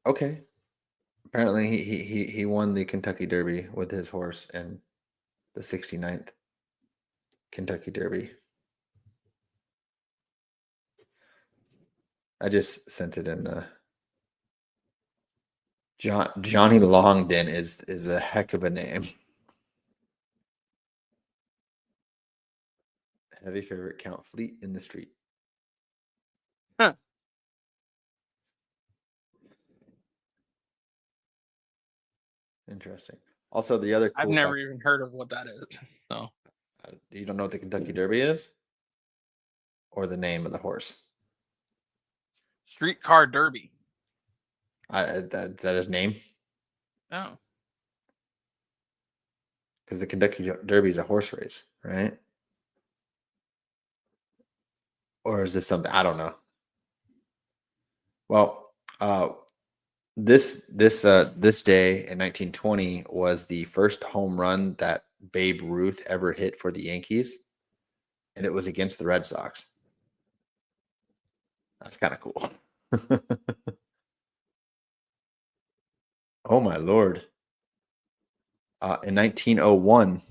Okay. Apparently he won the Kentucky Derby with his horse in the 69th Kentucky Derby. I just sent it in the Johnny Longden is a heck of a name. Heavy favorite Count Fleet in the Street. Huh. Interesting. Also, the other cool I've never even heard of what that is. So you don't know what the Kentucky Derby is? Or the name of the horse? Streetcar Derby. Is that his name? Oh. Because the Kentucky Derby is a horse race, right? Or is this something? I don't know. Well, this day in 1920 was the first home run that Babe Ruth ever hit for the Yankees, and it was against the Red Sox. That's kind of cool. Oh my Lord. In 1901,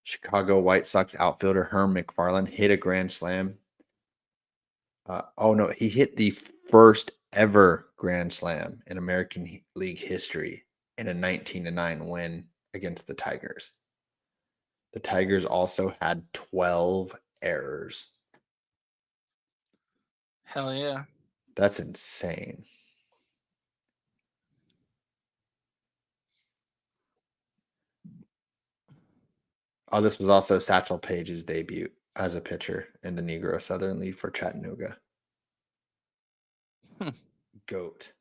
Chicago White Sox outfielder Herm McFarland hit a grand slam. He hit the first ever grand slam in American League history in a 19-9 win against the Tigers. The Tigers also had 12 errors. Hell yeah. That's insane. Oh, this was also Satchel Paige's debut as a pitcher in the Negro Southern League for Chattanooga. Goat.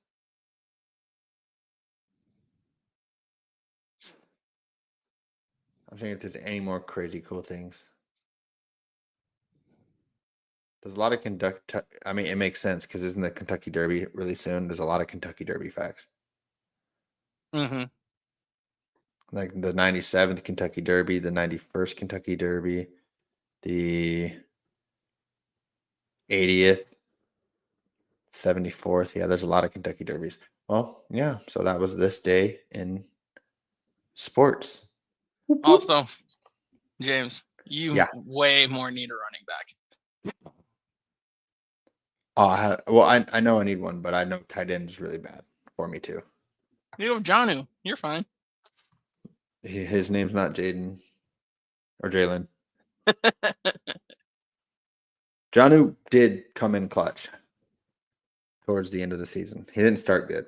I'm thinking if there's any more crazy cool things. There's a lot of Kentucky. I mean, it makes sense because isn't the Kentucky Derby really soon? There's a lot of Kentucky Derby facts. Mm-hmm. Like the 97th Kentucky Derby, the 91st Kentucky Derby, the 80th, 74th. Yeah, there's a lot of Kentucky Derbies. Well, yeah. So that was this day in sports. Also, James, you Yeah. way more need a running back. Well, I know I need one, but I know tight end is really bad for me too. You have Jonnu. You're fine. His name's not Jaden or Jalen. Jonnu did come in clutch towards the end of the season. He didn't start good.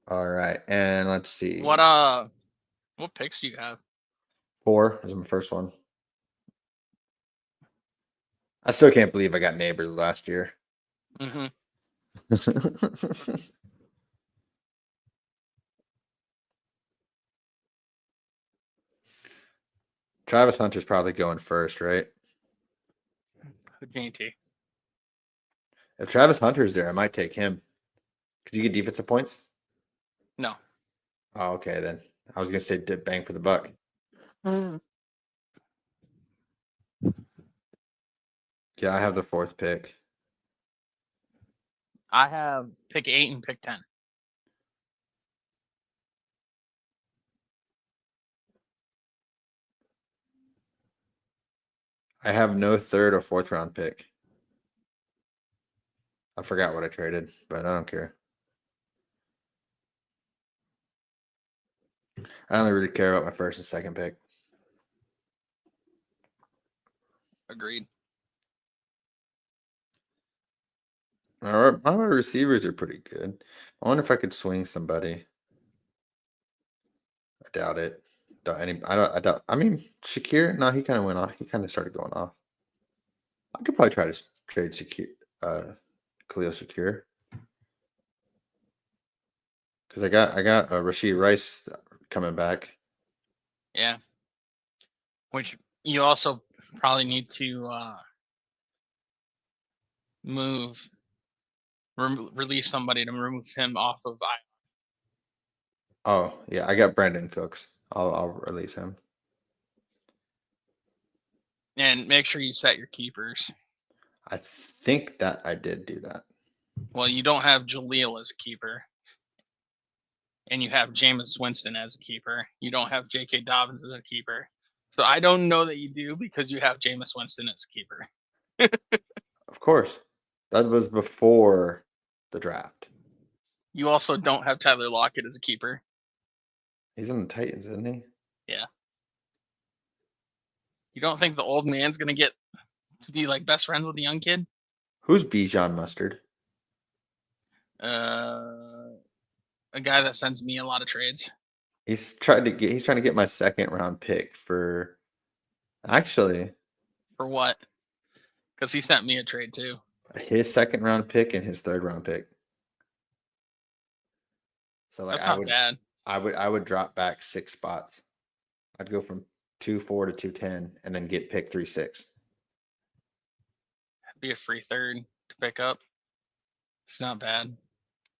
All right, and let's see. What picks do you have? 4 is my first one. I still can't believe I got Neighbors last year. Mm-hmm. Travis Hunter's probably going first, right? JT. If Travis Hunter's there, I might take him. Could you get defensive points? No. Oh, okay, then. I was going to say bang for the buck. Mm. Yeah, I have the 4th pick. I have pick 8 and pick 10. I have no 3rd or 4th round pick. I forgot what I traded, but I don't care. I only really care about my 1st and 2nd pick. Agreed. All right, my receivers are pretty good. I wonder if I could swing somebody. I doubt it. I doubt. I mean, Shakir. No, he kind of went off. He kind of started going off. I could probably try to trade Khalil Shakir, because I got Rashid Rice coming back. Yeah. Which you also probably need to release somebody to remove him off of I. Oh yeah, I got Brandon Cooks. I'll release him. And make sure you set your keepers. I think that I did do that. Well, you don't have Jaleel as a keeper. And you have Jameis Winston as a keeper. You don't have J.K. Dobbins as a keeper. So I don't know that you do because you have Jameis Winston as a keeper. Of course. That was before the draft. You also don't have Tyler Lockett as a keeper. He's on the Titans, isn't he? Yeah. You don't think the old man's going to get to be like best friends with the young kid? Who's Bijan Mustard? A guy that sends me a lot of trades. He's trying to get my 2nd round pick for actually For what? Because he sent me a trade too. his 2nd round pick and his 3rd round pick. So like that's not bad. I would drop back 6 spots. I'd go from 2-4 to 210 and then get pick 3-6. That'd be a free 3rd to pick up. It's not bad.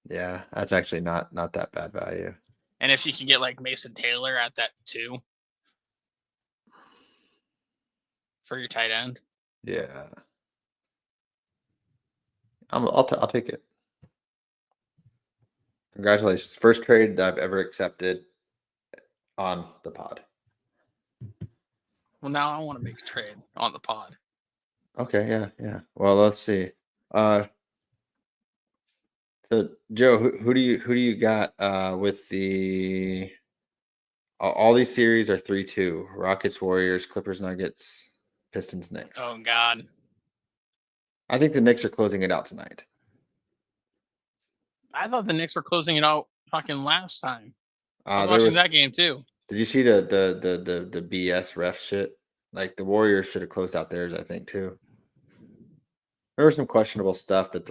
Yeah, that's actually not that bad value. And if you can get like Mason Taylor at that 2 for your tight end. Yeah. I'll take it. Congratulations. First trade that I've ever accepted on the pod. Well, now I want to make a trade on the pod. Okay, yeah. Well, let's see. So Joe, who do you got with the all these series are 3-2. Rockets, Warriors, Clippers, Nuggets, Pistons, Knicks. Oh God. I think the Knicks are closing it out tonight. I thought the Knicks were closing it out fucking last time. I was There watching that game too. Did you see the B.S. ref shit? Like the Warriors should have closed out theirs, I think, too. There was some questionable stuff that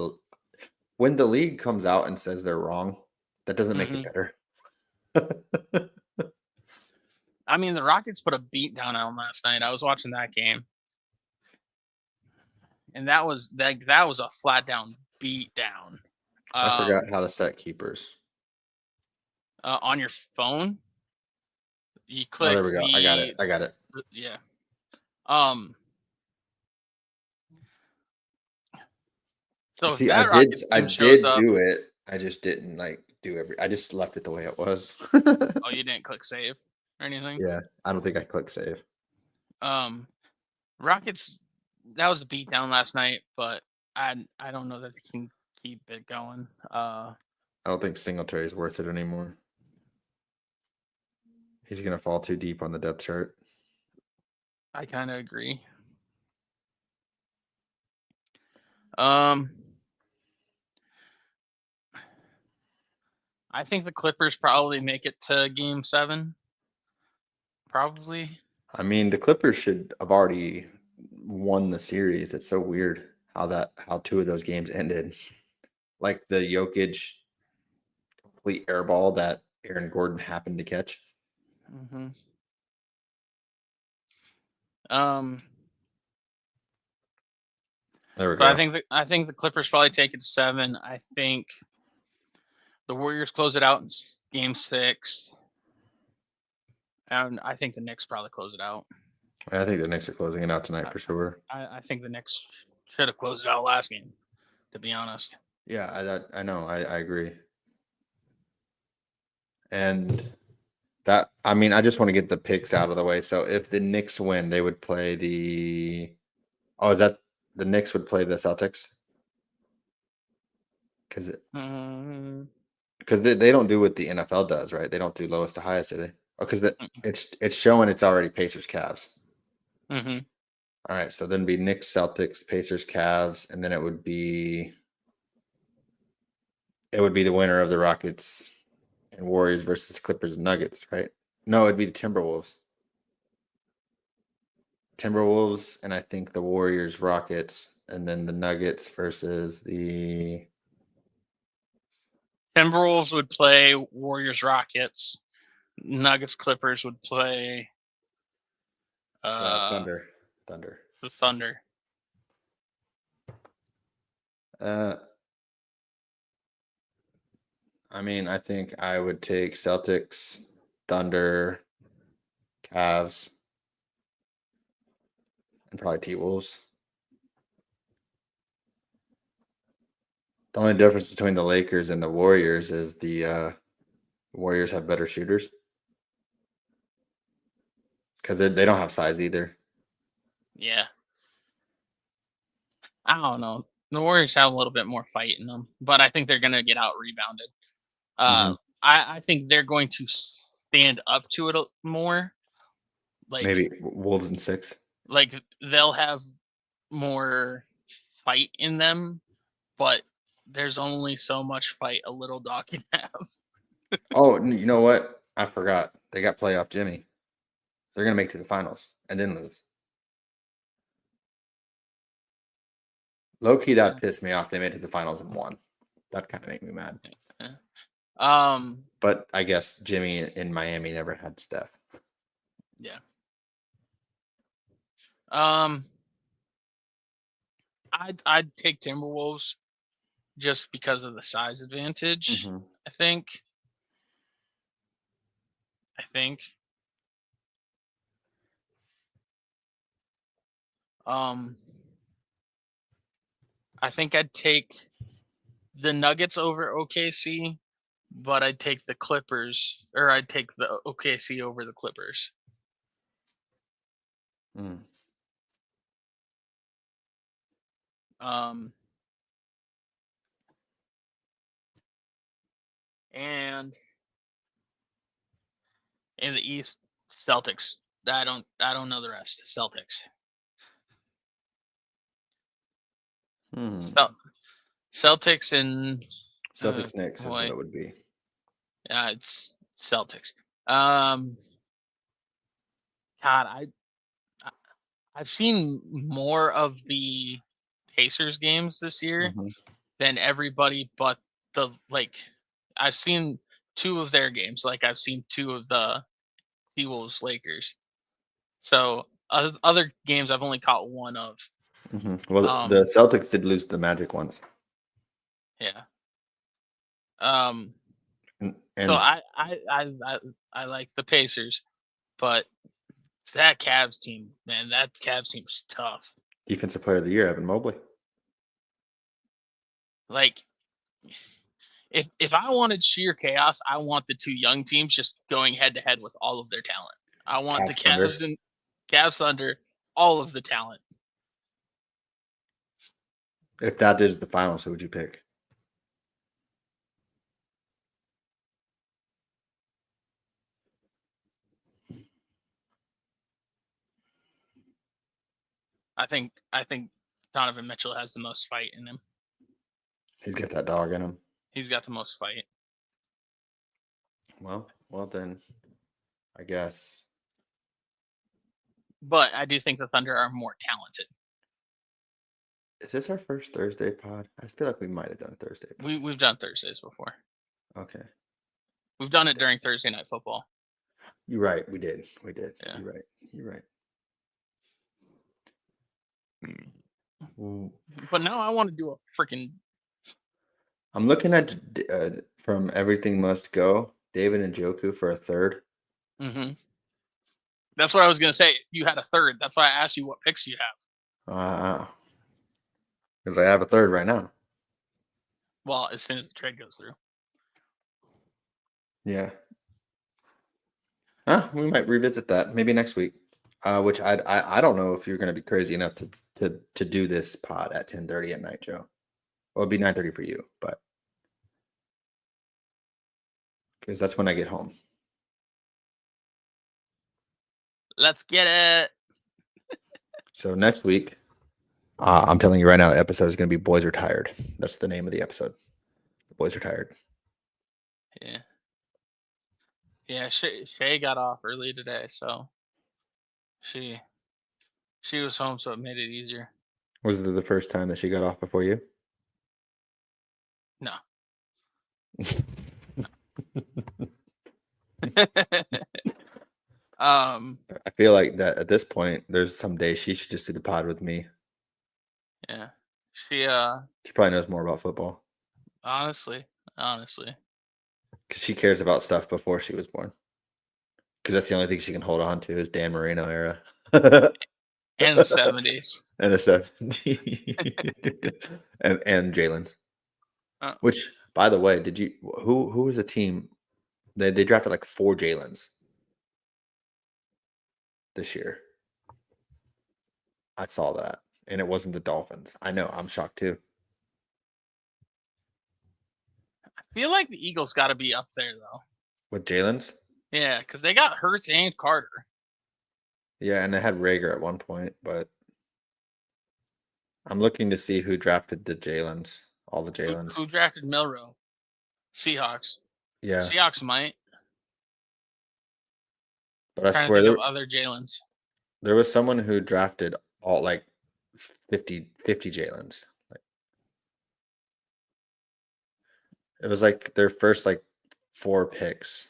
when the league comes out and says they're wrong, that doesn't make it better. I mean, the Rockets put a beat down on them last night. I was watching that game, and that was a flat down beat down. I forgot how to set keepers. On your phone, you Oh, click there we go. I got it. Yeah. So See, if I that did Rockets I team shows did up, do it. I just didn't I just left it the way it was. oh, you didn't click save or anything. Yeah, I don't think I clicked save. Rockets, that was a beat down last night, but I don't know that they can keep it going. I don't think Singletary is worth it anymore. He's gonna fall too deep on the depth chart. I kind of agree. I think the Clippers probably make it to Game 7. Probably. I mean, the Clippers should have already won the series. It's so weird how two of those games ended. Like the Jokic complete air ball that Aaron Gordon happened to catch. Mm-hmm. There we So go. I think the Clippers probably take it to 7. I think the Warriors close it out in Game 6. And I think the Knicks probably close it out. I think the Knicks are closing it out tonight for sure. I think the Knicks should have closed it out last game, to be honest. Yeah, I know. I agree. And that, I mean, I just want to get the picks out of the way. So if the Knicks win, they would play the Knicks would play the Celtics? Because they don't do what the NFL does, right? They don't do lowest to highest, do they? Oh, because it's showing it's already Pacers Cavs. Mm-hmm. All right, so then it'd be Knicks, Celtics, Pacers, Cavs, and then it would be the winner of the Rockets and Warriors versus Clippers and Nuggets, right? No, it'd be the Timberwolves. Timberwolves, and I think the Warriors, Rockets, and then the Nuggets versus the Timberwolves would play Warriors Rockets. Nuggets Clippers would play Thunder. The Thunder. I mean, I think I would take Celtics, Thunder, Cavs, and probably T-Wolves. The only difference between the Lakers and the Warriors is the Warriors have better shooters because they don't have size either. Yeah. I don't know. The Warriors have a little bit more fight in them, but I think they're going to get out rebounded. I think they're going to stand up to it more. Like maybe Wolves in 6. Like they'll have more fight in them, but there's only so much fight a little dog can have. Oh, you know what? I forgot. They got playoff Jimmy. They're going to make it to the finals and then lose. Low key, that pissed me off. They made it to the finals and won. That kind of made me mad. But I guess Jimmy in Miami never had Steph. Yeah. I'd take Timberwolves just because of the size advantage. I think. I think I'd take the Nuggets over OKC, but I'd take the Clippers, or I'd take the OKC over the Clippers. And in the East, Celtics. I don't know the rest. Celtics. Celtics and Celtics Knicks is what it would be. Yeah, it's Celtics. God, I've seen more of the Pacers games this year than everybody but I've seen 2 of their games, like, I've seen 2 of the T-Wolves Lakers. So, other games I've only caught 1 of. Well, the Celtics did lose the Magic once. Yeah. And So I like the Pacers, but that Cavs team, man, that Cavs team is tough. Defensive Player of the Year, Evan Mobley. Like, if I wanted sheer chaos, I want the 2 young teams just going head to head with all of their talent. I want the Cavs Cavs and Cavs Thunder, all of the talent. If that is the finals, who would you pick? I think Donovan Mitchell has the most fight in him. He's got that dog in him. He's got the most fight. Well then, I guess. But I do think the Thunder are more talented. Is this our first Thursday pod? I feel like we might have done a Thursday pod. We've done Thursdays before. Okay. We've done it during Thursday Night Football. You're right. We did. Yeah. You're right. But now I want to do a freaking. I'm looking at from Everything Must Go, David Njoku for a third. That's what I was gonna say. You had a third. That's why I asked you what picks you have. Because I have a third right now. Well, as soon as the trade goes through. Yeah. We might revisit that maybe next week. Which I don't know if you're going to be crazy enough to do this pod at 10:30 at night, Joe. Well, it'd be 9:30 for you, but because that's when I get home. Let's get it. So next week, I'm telling you right now, the episode is going to be "Boys Are Tired." That's the name of the episode. The boys are tired. Yeah. Yeah, Shay got off early today, so she was home, so it made it easier. Was it the first time that she got off before you? No. I feel like that at this point, there's some days she should just do the pod with me. Yeah. She probably knows more about football. Honestly. Because she cares about stuff before she was born. Because that's the only thing she can hold on to is Dan Marino era. And the 70s. And the 70s. and Jalen's. Which, by the way, who was the team? They drafted like 4 Jalen's this year. I saw that. And it wasn't the Dolphins. I know. I'm shocked too. I feel like the Eagles got to be up there, though. With Jalen's? Yeah, because they got Hurts and Carter. Yeah, and they had Rager at one point, but I'm looking to see who drafted the Jalen's. All the Jalen's. Who drafted Milroe? Seahawks. Yeah. Seahawks might. But I swear there other Jalen's. There was someone who drafted all like 50 Jalen's. It was like their first like 4 picks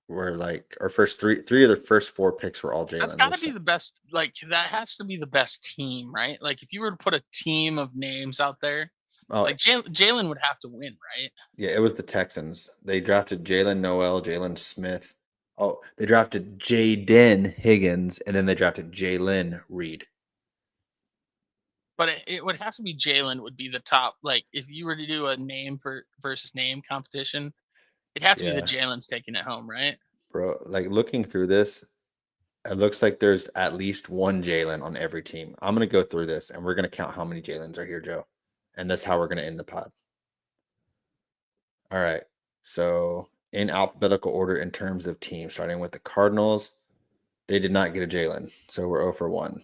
were like, or first three of their first 4 picks were all Jalen. That's got to be the best. Like that has to be the best team, right? Like if you were to put a team of names out there, like Jalen would have to win, right? Yeah, it was the Texans. They drafted Jalen Noel, Jalen Smith. Oh, they drafted Jaden Higgins, and then they drafted Jalen Reed. But it would have to be Jalen would be the top. Like if you were to do a name versus name competition, it'd have to be the Jalen's taking it home, right? Bro, like looking through this, it looks like there's at least one Jalen on every team. I'm going to go through this, and we're going to count how many Jalen's are here, Joe. And that's how we're going to end the pod. All right. So in alphabetical order in terms of teams, starting with the Cardinals, they did not get a Jalen. So we're 0 for 1.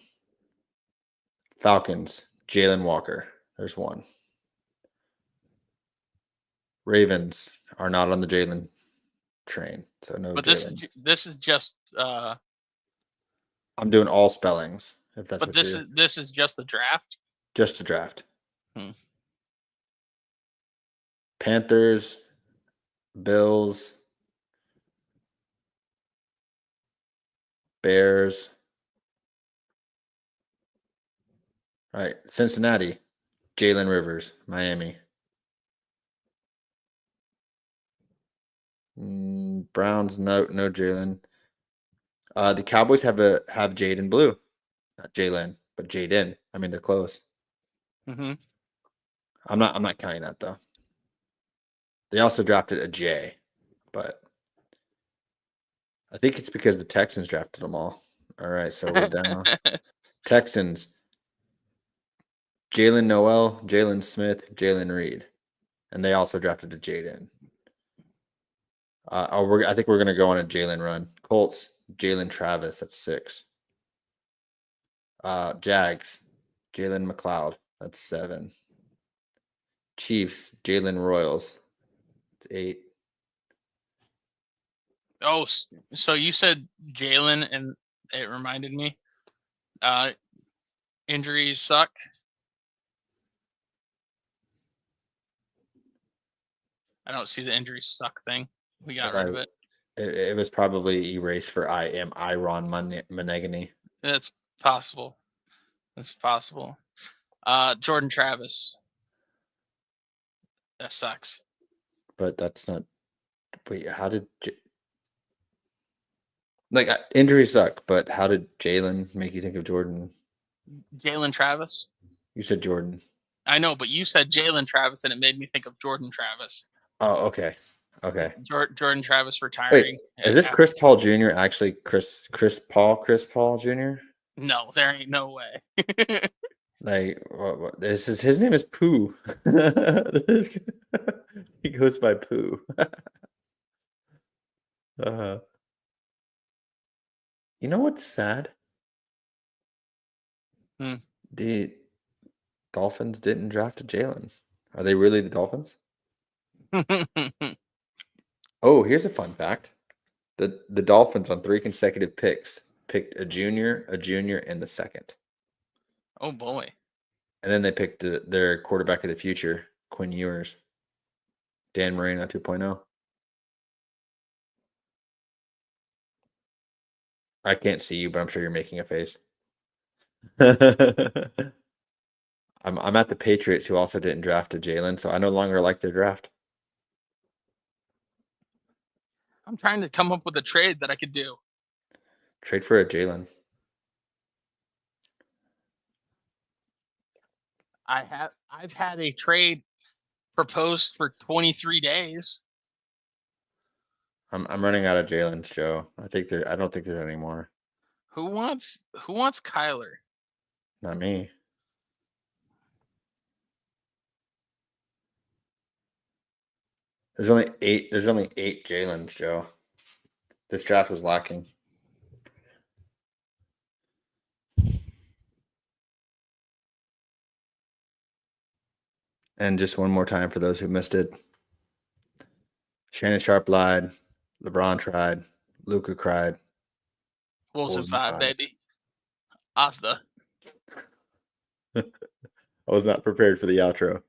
Falcons, Jalen Walker. There's 1. Ravens are not on the Jalen train. So no. But Jalen. this is just I'm doing all spellings. If that's But what this you're is just the draft. just to draft. Hmm. Panthers, Bills, Bears. All right, Cincinnati, Jalen Rivers, Miami. Browns, no Jalen. The Cowboys have Jaden Blue, not Jalen, but Jaden. I mean, they're close. Mm-hmm. I'm not counting that though. They also drafted a J, but I think it's because the Texans drafted them all. All right, so we're down. Texans, Jalen Noel, Jalen Smith, Jalen Reed, and they also drafted a Jaden. I think we're gonna go on a Jalen run. Colts, Jalen Travis at 6. Jags, Jalen McLeod, that's 7. Chiefs, Jalen Royals, it's 8. Oh, so you said Jalen, and it reminded me. Injuries suck. I don't see the injuries suck thing. We got rid of it. It was probably erased for I am Iron Monegany. That's possible. That's possible. Jordan Travis. That sucks. But that's not. Wait, how did injuries suck? But how did Jalen make you think of Jordan? Jalen Travis. You said Jordan. I know, but you said Jalen Travis, and it made me think of Jordan Travis. Oh, okay. Okay. Jordan Travis retiring. Wait, is this Chris Paul Jr. actually Chris Paul Jr.? No, there ain't no way. Like this is his name is Pooh. He goes by Pooh. You know what's sad? The Dolphins didn't draft a Jalen. Are they really the Dolphins? Oh, here's a fun fact. The Dolphins on 3 consecutive picks picked a junior, and the second. Oh boy. And then they picked their quarterback of the future, Quinn Ewers. Dan Marino 2.0. I can't see you, but I'm sure you're making a face. I'm at the Patriots, who also didn't draft a Jalen, so I no longer like their draft. I'm trying to come up with a trade that I could do. Trade for a Jalen. I've had a trade proposed for 23 days. I'm running out of Jalen's, Joe. I don't think there's any more. Who wants Kyler? Not me. There's only 8 Jalen's, Joe. This draft was lacking. And just one more time for those who missed it. Shannon Sharp lied. LeBron tried. Luka cried. Wolves in 5, baby. Asta. I was not prepared for the outro.